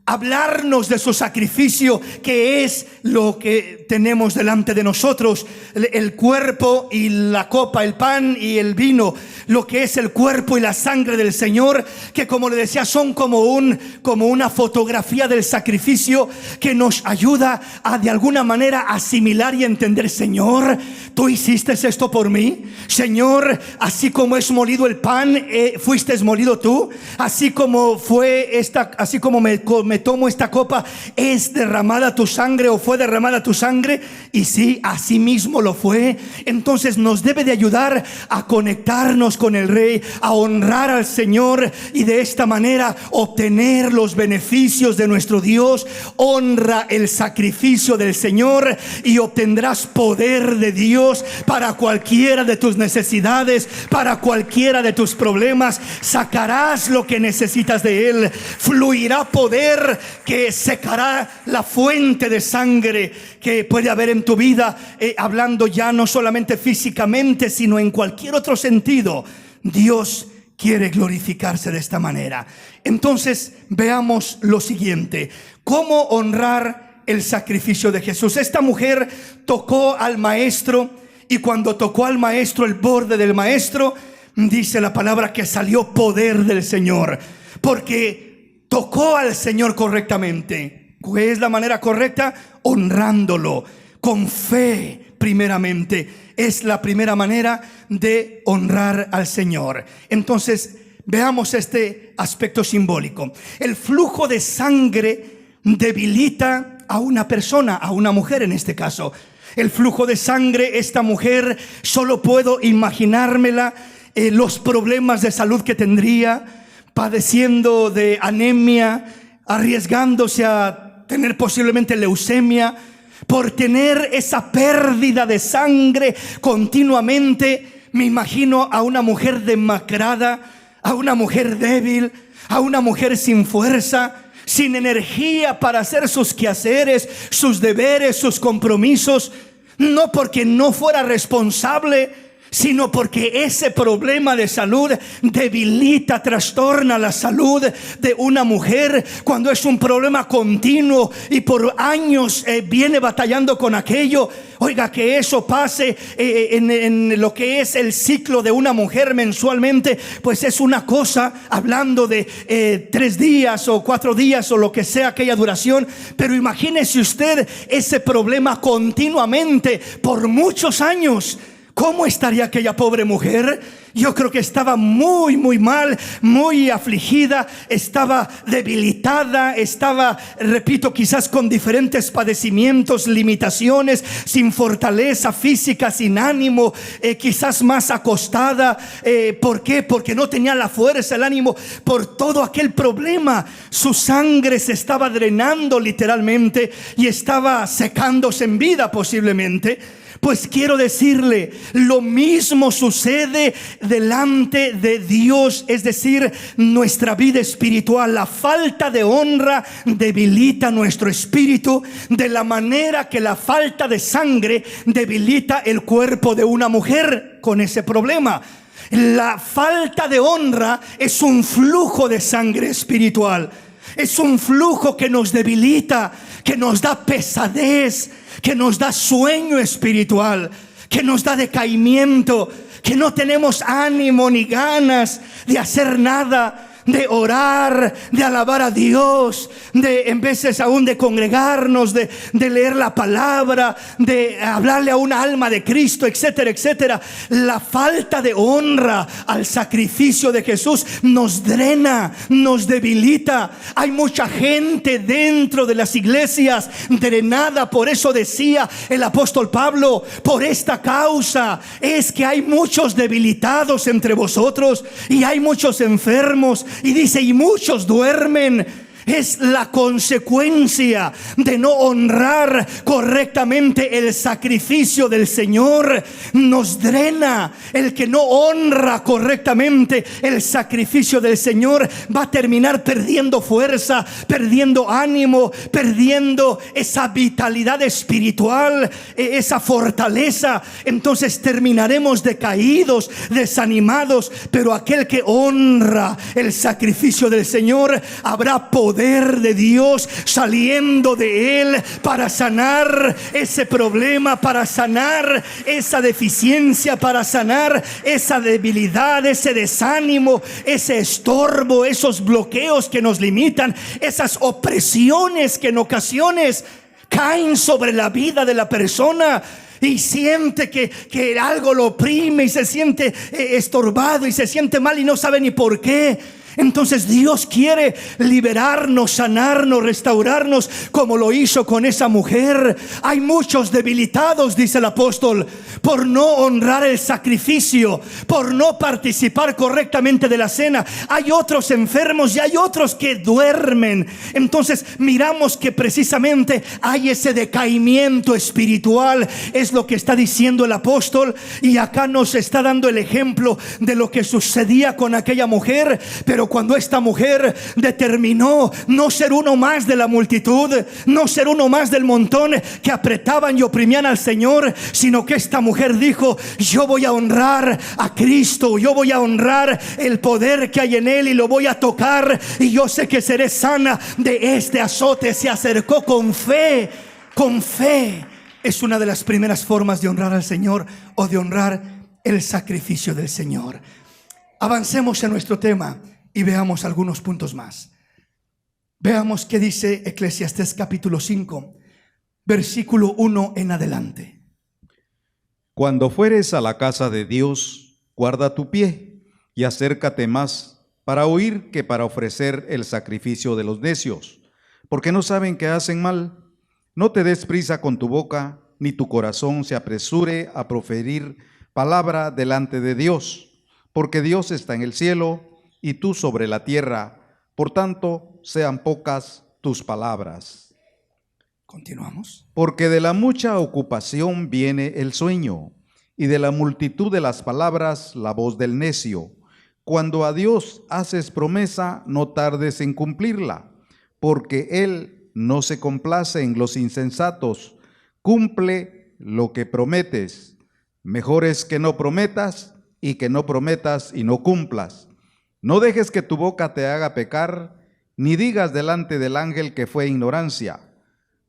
hablarnos de su sacrificio, que es lo que tenemos delante de nosotros: el cuerpo y la copa, el pan y el vino, lo que es el cuerpo y la sangre del Señor, que, como le decía, son como una fotografía del sacrificio que nos ayuda a de alguna manera asimilar y entender: Señor, tú hiciste esto por mí. Señor, así como es molido el pan, fuiste molido tú. Así como fue así como me me tomo esta copa, ¿es derramada tu sangre o fue derramada tu sangre? Y sí, así mismo lo fue. Entonces nos debe de ayudar a conectarnos con el Rey, a honrar al Señor y de esta manera obtener los beneficios de nuestro Dios. Honra el sacrificio del Señor y obtendrás poder de Dios para cualquiera de tus necesidades, para cualquiera de tus problemas. Sacarás lo que necesitas de Él. Fluirá poder que secará la fuente de sangre que puede haber en tu vida, hablando ya no solamente físicamente, sino en cualquier otro sentido. Dios quiere glorificarse de esta manera. Entonces veamos lo siguiente: ¿cómo honrar el sacrificio de Jesús? Esta mujer tocó al maestro, y cuando tocó al maestro, el borde del maestro, dice la palabra que salió poder del Señor, porque tocó al Señor correctamente. ¿Cuál es la manera correcta? Honrándolo con fe primeramente. Es la primera manera de honrar al Señor. Entonces veamos este aspecto simbólico. El flujo de sangre debilita a una persona, a una mujer en este caso. El flujo de sangre, esta mujer, solo puedo imaginármela, los problemas de salud que tendría, padeciendo de anemia, arriesgándose a tener posiblemente leucemia, por tener esa pérdida de sangre continuamente. Me imagino a una mujer demacrada, a una mujer débil, a una mujer sin fuerza, sin energía para hacer sus quehaceres, sus deberes, sus compromisos. No porque no fuera responsable, sino porque ese problema de salud debilita, trastorna la salud de una mujer. Cuando es un problema continuo y por años viene batallando con aquello, oiga, que eso pase en lo que es el ciclo de una mujer mensualmente, pues es una cosa, hablando de 3 días o 4 días o lo que sea aquella duración. Pero imagínese usted ese problema continuamente por muchos años. ¿Cómo estaría aquella pobre mujer? Yo creo que estaba muy mal, muy afligida, estaba debilitada, estaba, repito, quizás con diferentes padecimientos, limitaciones, sin fortaleza física, sin ánimo, quizás más acostada. ¿Por qué? Porque no tenía la fuerza, el ánimo, por todo aquel problema. Su sangre se estaba drenando literalmente y estaba secándose en vida posiblemente. Pues quiero decirle, lo mismo sucede delante de Dios, es decir, nuestra vida espiritual. La falta de honra debilita nuestro espíritu, de la manera que la falta de sangre debilita el cuerpo de una mujer con ese problema. La falta de honra es un flujo de sangre espiritual. Es un flujo que nos debilita, que nos da pesadez, que nos da sueño espiritual, que nos da decaimiento, que no tenemos ánimo ni ganas de hacer nada, de orar, de alabar a Dios, de en veces aún de congregarnos, de leer la palabra, de hablarle a una alma de Cristo, etcétera, etcétera. La falta de honra al sacrificio de Jesús nos drena, nos debilita. Hay mucha gente dentro de las iglesias drenada. Por eso decía el apóstol Pablo: por esta causa es que hay muchos debilitados entre vosotros y hay muchos enfermos. Y dice, y muchos duermen. Es la consecuencia de no honrar correctamente el sacrificio del Señor. Nos drena. El que no honra correctamente el sacrificio del Señor va a terminar perdiendo fuerza, perdiendo ánimo, perdiendo esa vitalidad espiritual, esa fortaleza. Entonces terminaremos decaídos, desanimados. Pero aquel que honra el sacrificio del Señor, habrá poder de Dios saliendo de él para sanar ese problema, para sanar esa deficiencia, para sanar esa debilidad, ese desánimo, ese estorbo, esos bloqueos que nos limitan, esas opresiones que en ocasiones caen sobre la vida de la persona. Y siente que algo lo oprime y se siente estorbado y se siente mal y no sabe ni por qué. Entonces Dios quiere liberarnos, sanarnos, restaurarnos, como lo hizo con esa mujer. Hay muchos debilitados, dice el apóstol, por no honrar el sacrificio, por no participar correctamente de la cena. Hay otros enfermos y hay otros que duermen. Entonces miramos que precisamente hay ese decaimiento espiritual, es lo que está diciendo el apóstol. Y acá nos está dando el ejemplo de lo que sucedía con aquella mujer. Pero cuando esta mujer determinó no ser uno más de la multitud, no ser uno más del montón que apretaban y oprimían al Señor, sino que esta mujer dijo: yo voy a honrar a Cristo, yo voy a honrar el poder que hay en Él y lo voy a tocar, y yo sé que seré sana de este azote. Se acercó con fe, con fe. Es una de las primeras formas de honrar al Señor, o de honrar el sacrificio del Señor. Avancemos en nuestro tema y veamos algunos puntos más. Veamos qué dice Eclesiastés capítulo 5, versículo 1 en adelante. Cuando fueres a la casa de Dios, guarda tu pie y acércate más para oír que para ofrecer el sacrificio de los necios, porque no saben que hacen mal. No te des prisa con tu boca, ni tu corazón se apresure a proferir palabra delante de Dios, porque Dios está en el cielo y tú sobre la tierra, por tanto sean pocas tus palabras. Continuamos. Porque de la mucha ocupación viene el sueño, y de la multitud de las palabras la voz del necio. Cuando a Dios haces promesa, no tardes en cumplirla, porque Él no se complace en los insensatos. Cumple lo que prometes. Mejor es que no prometas, y que no prometas y no cumplas. No dejes que tu boca te haga pecar, ni digas delante del ángel que fue ignorancia.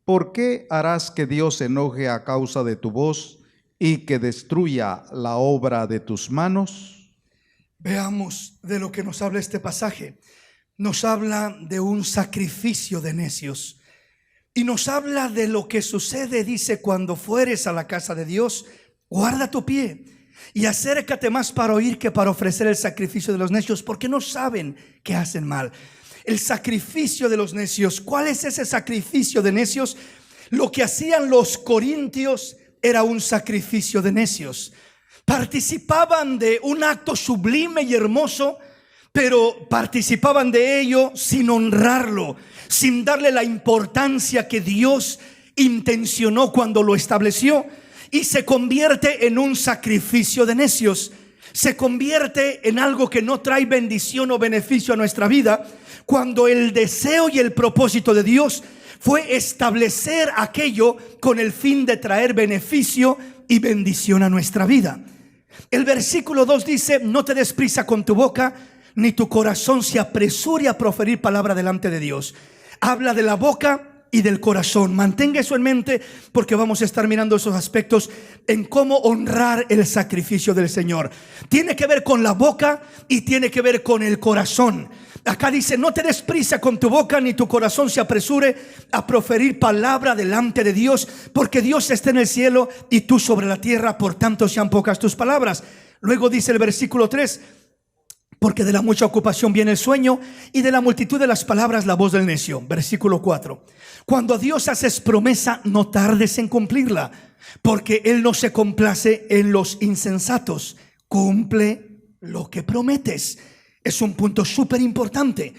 ¿Por qué harás que Dios se enoje a causa de tu voz y que destruya la obra de tus manos? Veamos de lo que nos habla este pasaje. Nos habla de un sacrificio de necios, y nos habla de lo que sucede. Dice: cuando fueres a la casa de Dios, guarda tu pie y acércate más para oír que para ofrecer el sacrificio de los necios, porque no saben que hacen mal. El sacrificio de los necios. ¿Cuál es ese sacrificio de necios? Lo que hacían los corintios era un sacrificio de necios. Participaban de un acto sublime y hermoso, pero participaban de ello sin honrarlo, sin darle la importancia que Dios intencionó cuando lo estableció. Y se convierte en un sacrificio de necios. Se convierte en algo que no trae bendición o beneficio a nuestra vida, cuando el deseo y el propósito de Dios fue establecer aquello con el fin de traer beneficio y bendición a nuestra vida. El versículo 2 dice: no te des prisa con tu boca, ni tu corazón se apresure a proferir palabra delante de Dios. Habla de la boca y del corazón. Mantenga eso en mente, porque vamos a estar mirando esos aspectos en cómo honrar el sacrificio del Señor. Tiene que ver con la boca y tiene que ver con el corazón. Acá dice: no te des prisa con tu boca, ni tu corazón se apresure a proferir palabra delante de Dios, porque Dios está en el cielo y tú sobre la tierra, por tanto sean pocas tus palabras. Luego dice el versículo 3: porque de la mucha ocupación viene el sueño, y de la multitud de las palabras la voz del necio. Versículo 4: cuando a Dios haces promesa, no tardes en cumplirla, porque Él no se complace en los insensatos. Cumple lo que prometes. Es un punto súper importante.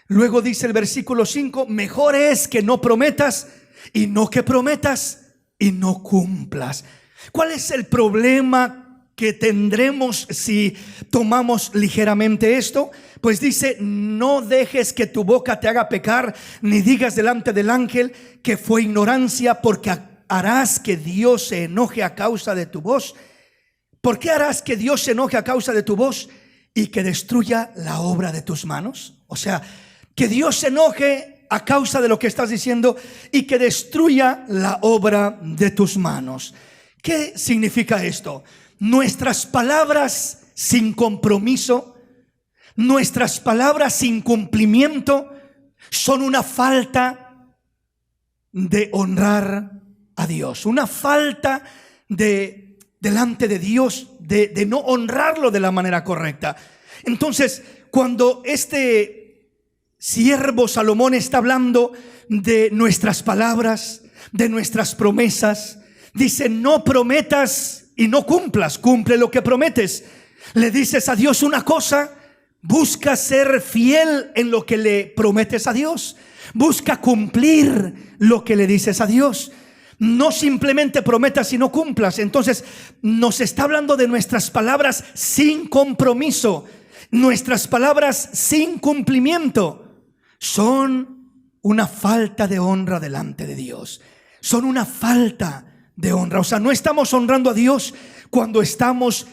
Luego dice el versículo 5: mejor es que no prometas, y no que prometas y no cumplas. ¿Cuál es el problema que tendremos si tomamos ligeramente esto? Pues dice: no dejes que tu boca te haga pecar, ni digas delante del ángel que fue ignorancia, porque harás que Dios se enoje a causa de tu voz. ¿Por qué harás que Dios se enoje a causa de tu voz y que destruya la obra de tus manos? O sea, que Dios se enoje a causa de lo que estás diciendo y que destruya la obra de tus manos. ¿Qué significa esto? Nuestras palabras sin compromiso, nuestras palabras sin cumplimiento, son una falta de honrar a Dios, una falta delante de Dios, de no honrarlo de la manera correcta. Entonces, cuando este siervo Salomón está hablando de nuestras palabras, de nuestras promesas, dice: no prometas y no cumplas, cumple lo que prometes. Le dices a Dios una cosa, busca ser fiel en lo que le prometes a Dios. Busca cumplir lo que le dices a Dios. No simplemente prometas y no cumplas. Entonces nos está hablando de nuestras palabras sin compromiso, nuestras palabras sin cumplimiento. Son una falta de honra delante de Dios. Son una falta de honra. O sea, no estamos honrando a Dios cuando estamos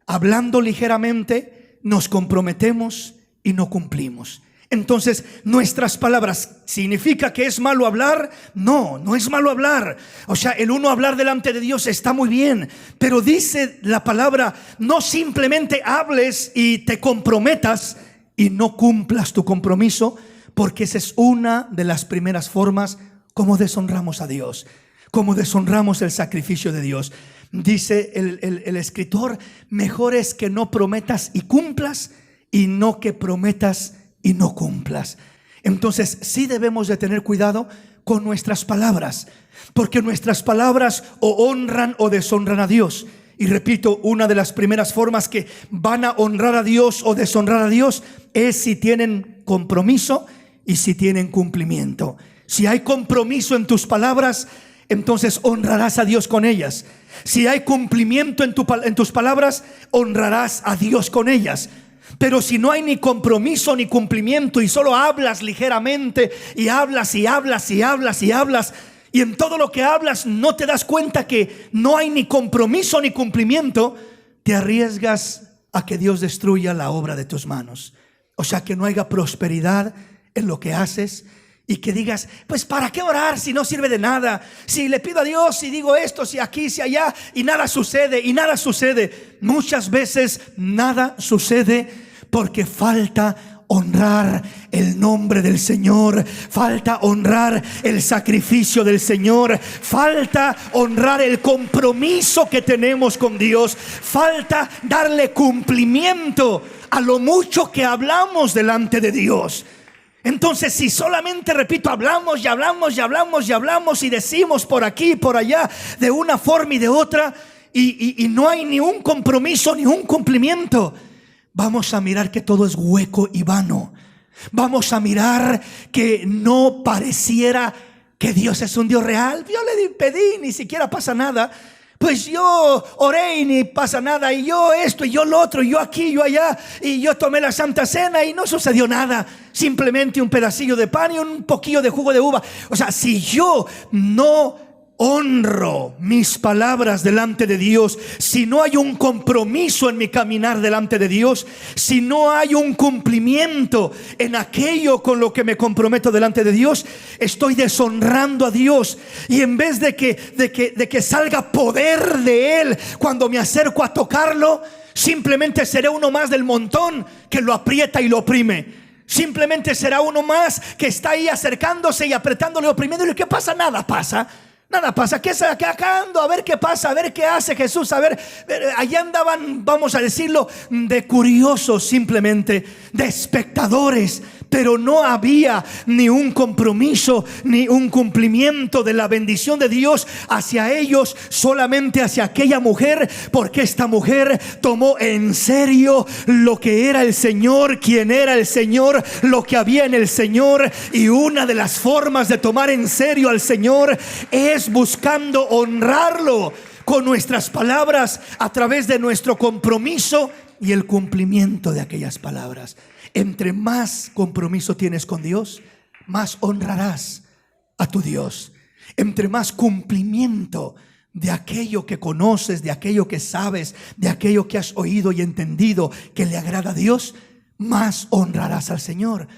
hablando ligeramente, nos comprometemos y no cumplimos. Entonces, nuestras palabras, ¿significa que es malo hablar? No, no es malo hablar. O sea, el uno hablar delante de Dios está muy bien, pero dice la palabra: no simplemente hables y te comprometas y no cumplas tu compromiso, porque esa es una de las primeras formas como deshonramos a Dios, como deshonramos el sacrificio de Dios. Dice el escritor: mejor es que no prometas y cumplas, y no que prometas y no cumplas. Entonces sí debemos de tener cuidado con nuestras palabras, porque nuestras palabras o honran o deshonran a Dios. Y repito, una de las primeras formas que van a honrar a Dios o deshonrar a Dios es si tienen compromiso y si tienen cumplimiento. Si hay compromiso en tus palabras, entonces honrarás a Dios con ellas. Si hay cumplimiento en tus palabras, honrarás a Dios con ellas. Pero si no hay ni compromiso ni cumplimiento y solo hablas ligeramente y hablas y hablas y hablas y hablas, y en todo lo que hablas no te das cuenta que no hay ni compromiso ni cumplimiento, te arriesgas a que Dios destruya la obra de tus manos. O sea, que no haya prosperidad en lo que haces, y que digas: pues ¿para qué orar si no sirve de nada? Si le pido a Dios, si digo esto, si aquí, si allá, y nada sucede, y nada sucede. Muchas veces nada sucede porque falta honrar el nombre del Señor, falta honrar el sacrificio del Señor, falta honrar el compromiso que tenemos con Dios, falta darle cumplimiento a lo mucho que hablamos delante de Dios. Entonces, si solamente, repito, hablamos y hablamos y hablamos y hablamos y decimos por aquí y por allá de una forma y de otra, y no hay ni un compromiso ni un cumplimiento, vamos a mirar que todo es hueco y vano. Vamos a mirar que no pareciera que Dios es un Dios real. Yo le pedí, ni siquiera pasa nada. Pues yo oré y ni pasa nada, y yo esto y yo lo otro, y yo aquí, yo allá, y yo tomé la Santa Cena y no sucedió nada. Simplemente un pedacillo de pan y un poquillo de jugo de uva. O sea, si yo no honro mis palabras delante de Dios, si no hay un compromiso en mi caminar delante de Dios, si no hay un cumplimiento en aquello con lo que me comprometo delante de Dios, estoy deshonrando a Dios. Y en vez de que salga poder de Él cuando me acerco a tocarlo, simplemente seré uno más del montón que lo aprieta y lo oprime. Simplemente será uno más que está ahí acercándose y apretándole, oprimiéndole. ¿Qué pasa? Nada pasa. Nada pasa. ¿Qué acá ando? A ver qué pasa, a ver qué hace Jesús. A ver, allá andaban, vamos a decirlo, de curiosos, simplemente de espectadores. Pero no había ni un compromiso ni un cumplimiento de la bendición de Dios hacia ellos, solamente hacia aquella mujer, porque esta mujer tomó en serio lo que era el Señor, quién era el Señor, lo que había en el Señor. Y una de las formas de tomar en serio al Señor es buscando honrarlo con nuestras palabras, a través de nuestro compromiso y el cumplimiento de aquellas palabras. Entre más compromiso tienes con Dios, más honrarás a tu Dios. Entre más cumplimiento de aquello que conoces, de aquello que sabes, de aquello que has oído y entendido que le agrada a Dios, más honrarás al Señor.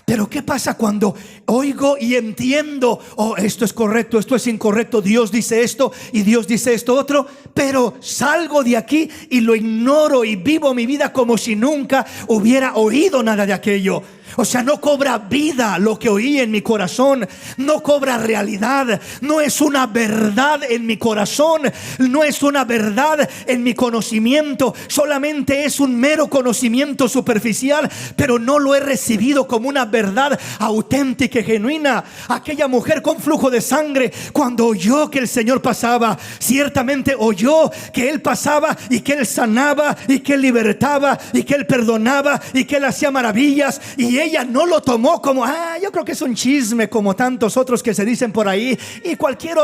Pero ¿qué pasa cuando oigo y entiendo? Oh, esto es correcto, esto es incorrecto, Dios dice esto y Dios dice esto otro, pero salgo de aquí y lo ignoro y vivo mi vida como si nunca hubiera oído nada de aquello. O sea, no cobra vida lo que oí en mi corazón, no cobra realidad, no es una verdad en mi corazón, no es una verdad en mi conocimiento, solamente es un mero conocimiento superficial, pero no lo he recibido como una verdad auténtica y genuina. Aquella mujer con flujo de sangre, cuando oyó que el Señor pasaba, ciertamente oyó que Él pasaba y que Él sanaba y que Él libertaba y que Él perdonaba y que Él hacía maravillas, y ella no lo tomó como yo creo que es un chisme, como tantos otros que se dicen por ahí, y cualquier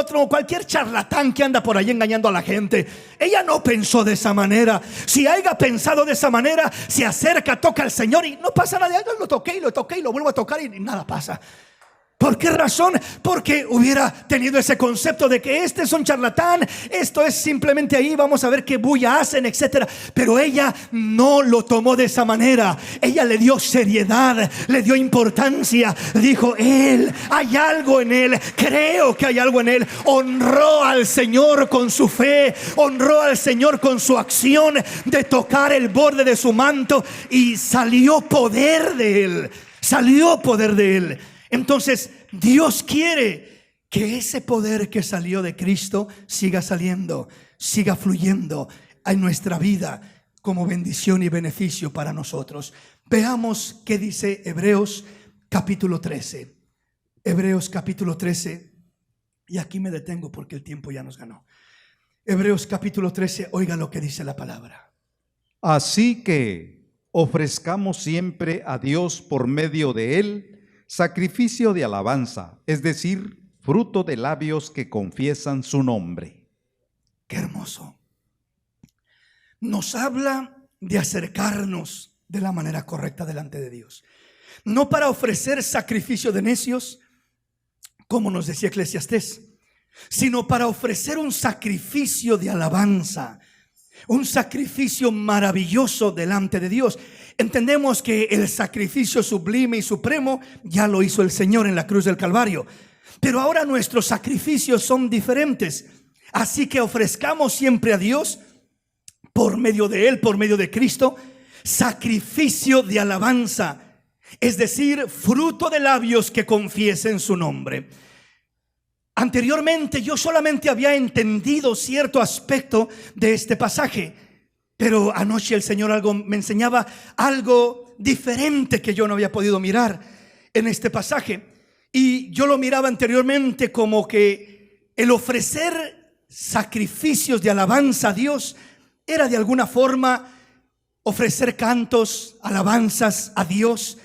charlatán que anda por ahí engañando a la gente. Ella no pensó de esa manera. Si haya pensado de esa manera, se acerca, toca al Señor y no pasa nada. Yo lo toqué y lo vuelvo a tocar y nada pasa. ¿Por qué razón? Porque hubiera tenido ese concepto de que este es un charlatán, esto es simplemente ahí, vamos a ver qué bulla hacen, etcétera. Pero ella no lo tomó de esa manera. Ella le dio seriedad, le dio importancia. Dijo: hay algo en él, creo que hay algo en él. Honró al Señor con su fe, honró al Señor con su acción de tocar el borde de su manto, y salió poder de él. Salió poder de él. Entonces Dios quiere que ese poder que salió de Cristo siga saliendo, siga fluyendo en nuestra vida como bendición y beneficio para nosotros. Veamos qué dice Hebreos capítulo 13. Hebreos capítulo 13. Y aquí me detengo porque el tiempo ya nos ganó. Hebreos capítulo 13, oiga lo que dice la palabra. Así que ofrezcamos siempre a Dios por medio de Él sacrificio de alabanza, es decir, fruto de labios que confiesan su nombre. Qué hermoso. Nos habla de acercarnos de la manera correcta delante de Dios. No para ofrecer sacrificio de necios, como nos decía Eclesiastés, sino para ofrecer un sacrificio de alabanza, un sacrificio maravilloso delante de Dios. Entendemos que el sacrificio sublime y supremo ya lo hizo el Señor en la cruz del Calvario, pero ahora nuestros sacrificios son diferentes. Así que ofrezcamos siempre a Dios por medio de Él, por medio de Cristo, sacrificio de alabanza, es decir, fruto de labios que confiesen su nombre. Anteriormente yo solamente había entendido cierto aspecto de este pasaje, pero anoche el Señor me enseñaba algo diferente que yo no había podido mirar en este pasaje. Y yo lo miraba anteriormente como que el ofrecer sacrificios de alabanza a Dios era de alguna forma ofrecer cantos, alabanzas a Dios,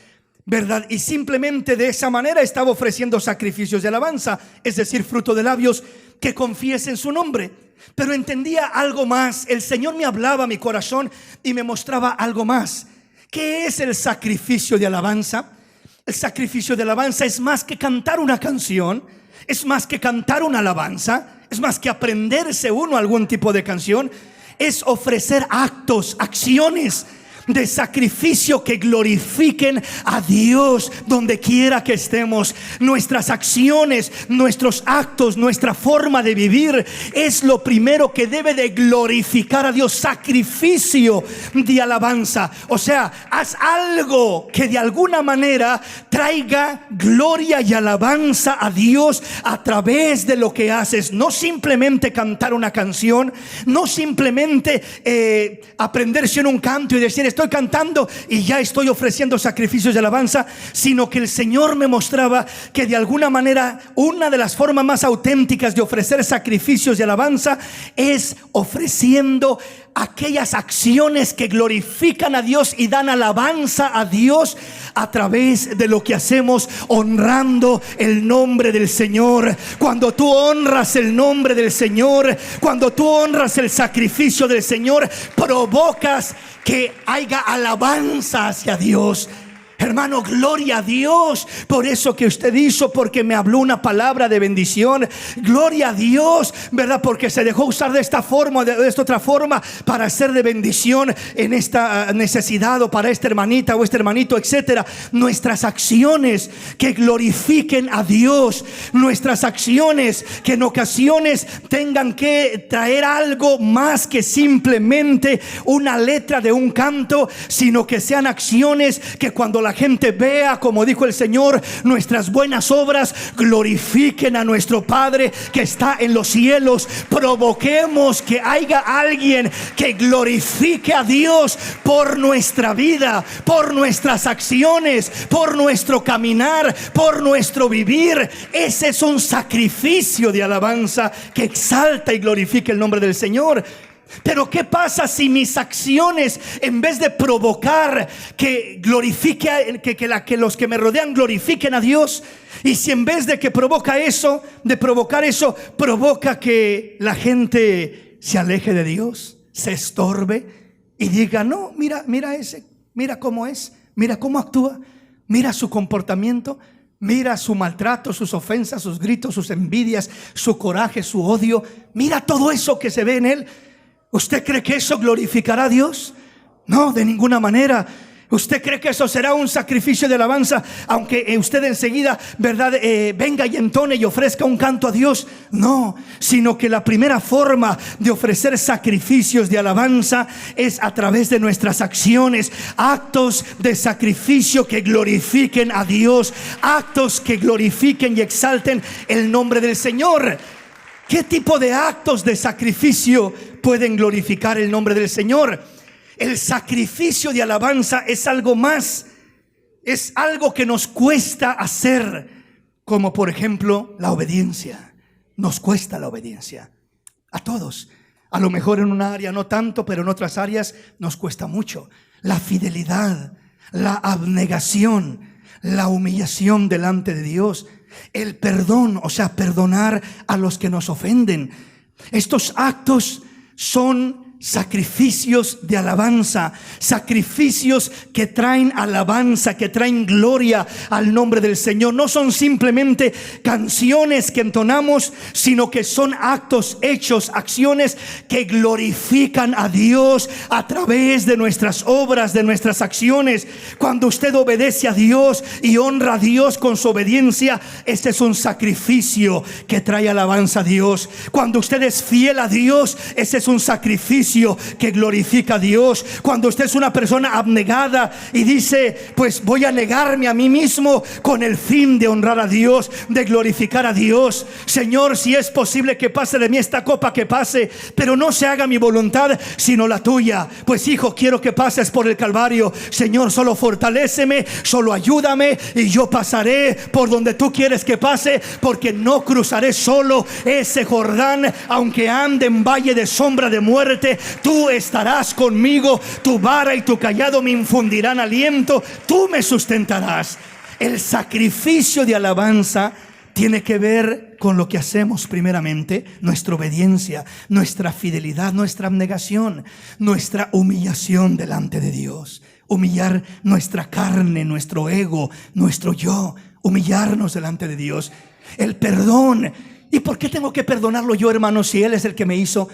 ¿verdad? Y simplemente de esa manera estaba ofreciendo sacrificios de alabanza, es decir, fruto de labios que confiesen su nombre. Pero entendía algo más. El Señor me hablaba a mi corazón y me mostraba algo más. ¿Qué es el sacrificio de alabanza? El sacrificio de alabanza es más que cantar una canción, es más que cantar una alabanza, es más que aprenderse uno algún tipo de canción. Es ofrecer actos, acciones de sacrificio que glorifiquen a Dios donde quiera que estemos. Nuestras acciones, nuestros actos, nuestra forma de vivir es lo primero que debe de glorificar a Dios. Sacrificio de alabanza. O sea, haz algo que de alguna manera traiga gloria y alabanza a Dios a través de lo que haces. No simplemente cantar una canción, no simplemente aprenderse en un canto y decir: estoy cantando y ya estoy ofreciendo sacrificios de alabanza, sino que el Señor me mostraba que de alguna manera una de las formas más auténticas de ofrecer sacrificios de alabanza es ofreciendo aquellas acciones que glorifican a Dios y dan alabanza a Dios a través de lo que hacemos, honrando el nombre del Señor. Cuando tú honras el nombre del Señor, cuando tú honras el sacrificio del Señor, provocas que haya alabanza hacia Dios. Hermano, gloria a Dios por eso que usted hizo, porque me habló una palabra de bendición. Gloria a Dios, ¿verdad? Porque se dejó usar de esta forma, de esta otra forma, para ser de bendición en esta necesidad, o para esta hermanita o este hermanito, etcétera. Nuestras acciones que glorifiquen a Dios, nuestras acciones que en ocasiones tengan que traer algo más que simplemente una letra de un canto, sino que sean acciones que cuando la gente vea, como dijo el Señor, nuestras buenas obras, glorifiquen a nuestro Padre que está en los cielos. Provoquemos que haya alguien que glorifique a Dios por nuestra vida, por nuestras acciones, por nuestro caminar, por nuestro vivir. Ese es un sacrificio de alabanza que exalta y glorifica el nombre del Señor. Pero ¿qué pasa si mis acciones, en vez de provocar que glorifique, que los que me rodean glorifiquen a Dios, y si en vez de que provocar eso, provoca que la gente se aleje de Dios, se estorbe y diga: no, mira ese, mira cómo es, mira cómo actúa, mira su comportamiento, mira su maltrato, sus ofensas, sus gritos, sus envidias, su coraje, su odio, mira todo eso que se ve en él. ¿Usted cree que eso glorificará a Dios? No, de ninguna manera. ¿Usted cree que eso será un sacrificio de alabanza, aunque usted enseguida, ¿verdad?, venga y entone y ofrezca un canto a Dios? No, sino que la primera forma de ofrecer sacrificios de alabanza es a través de nuestras acciones, actos de sacrificio que glorifiquen a Dios, actos que glorifiquen y exalten el nombre del Señor. ¿Qué tipo de actos de sacrificio pueden glorificar el nombre del Señor? El sacrificio de alabanza es algo más, es algo que nos cuesta hacer, como por ejemplo la obediencia. Nos cuesta la obediencia a todos. A lo mejor en una área no tanto, pero en otras áreas nos cuesta mucho. La fidelidad, la abnegación, la humillación delante de Dios, el perdón, o sea, perdonar a los que nos ofenden. Estos actos son sacrificios de alabanza, sacrificios que traen alabanza, que traen gloria al nombre del Señor. No son simplemente canciones que entonamos, sino que son actos, hechos, acciones que glorifican a Dios a través de nuestras obras, de nuestras acciones. Cuando usted obedece a Dios y honra a Dios con su obediencia, este es un sacrificio que trae alabanza a Dios. Cuando usted es fiel a Dios, ese es un sacrificio que glorifica a Dios. Cuando usted es una persona abnegada y dice: pues voy a negarme a mí mismo con el fin de honrar a Dios, de glorificar a Dios. Señor, si es posible que pase de mí esta copa, que pase, pero no se haga mi voluntad sino la tuya. Pues hijo, quiero que pases por el Calvario. Señor, solo fortaléceme, solo ayúdame y yo pasaré por donde tú quieres que pase, porque no cruzaré solo ese Jordán, aunque ande en valle de sombra de muerte. Tú estarás conmigo, tu vara y tu cayado me infundirán aliento, tú me sustentarás. El sacrificio de alabanza tiene que ver con lo que hacemos primeramente: nuestra obediencia, nuestra fidelidad, nuestra abnegación, nuestra humillación delante de Dios. Humillar nuestra carne, nuestro ego, nuestro yo, humillarnos delante de Dios. El perdón. ¿Y por qué tengo que perdonarlo yo, hermano, si Él es el que me hizo?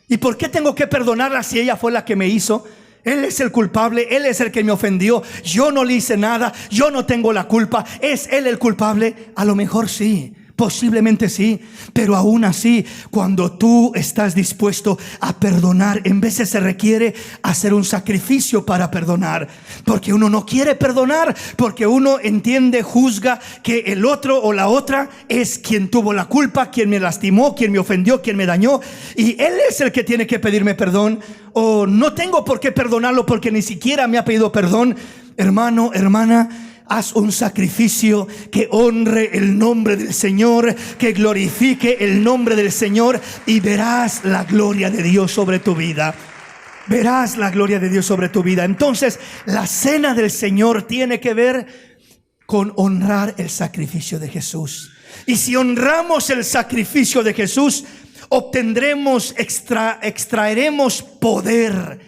¿Y por qué tengo que perdonarla si ella fue la que me hizo? Él es el culpable, Él es el que me ofendió. Yo no le hice nada, yo no tengo la culpa. ¿Es Él el culpable? A lo mejor sí, posiblemente sí, pero aún así, cuando tú estás dispuesto a perdonar, en veces se requiere hacer un sacrificio para perdonar, porque uno no quiere perdonar, porque uno entiende, juzga que el otro o la otra es quien tuvo la culpa, quien me lastimó, quien me ofendió, quien me dañó, y él es el que tiene que pedirme perdón. O no tengo por qué perdonarlo porque ni siquiera me ha pedido perdón. Hermano, hermana, haz un sacrificio que honre el nombre del Señor, que glorifique el nombre del Señor, y verás la gloria de Dios sobre tu vida. Verás la gloria de Dios sobre tu vida. Entonces, la cena del Señor tiene que ver con honrar el sacrificio de Jesús. Y si honramos el sacrificio de Jesús, obtendremos, extraeremos poder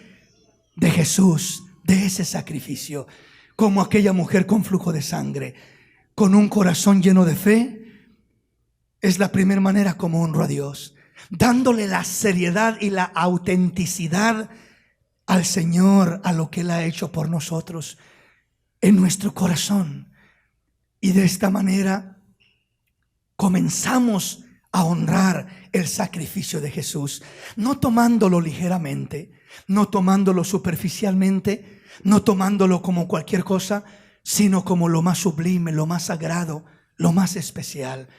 de Jesús, de ese sacrificio. Como aquella mujer con flujo de sangre, con un corazón lleno de fe. Es la primera manera como honro a Dios, dándole la seriedad y la autenticidad al Señor, a lo que Él ha hecho por nosotros en nuestro corazón. Y de esta manera comenzamos a honrar el sacrificio de Jesús, no tomándolo ligeramente, no tomándolo superficialmente, no tomándolo como cualquier cosa, sino como lo más sublime, lo más sagrado, lo más especial.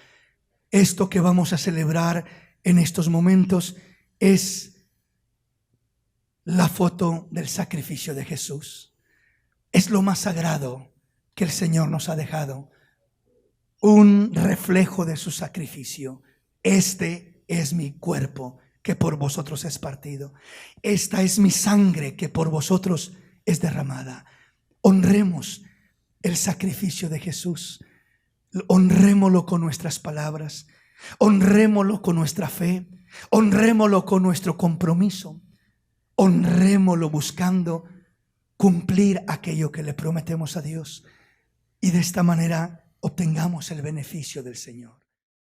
Esto que vamos a celebrar en estos momentos es la foto del sacrificio de Jesús. Es lo más sagrado que el Señor nos ha dejado, un reflejo de su sacrificio. Este es mi cuerpo que por vosotros es partido. Esta es mi sangre que por vosotros es derramada. Honremos el sacrificio de Jesús. Honrémoslo con nuestras palabras. Honrémoslo con nuestra fe. Honrémoslo con nuestro compromiso. Honrémoslo buscando cumplir aquello que le prometemos a Dios. Y de esta manera obtengamos el beneficio del Señor.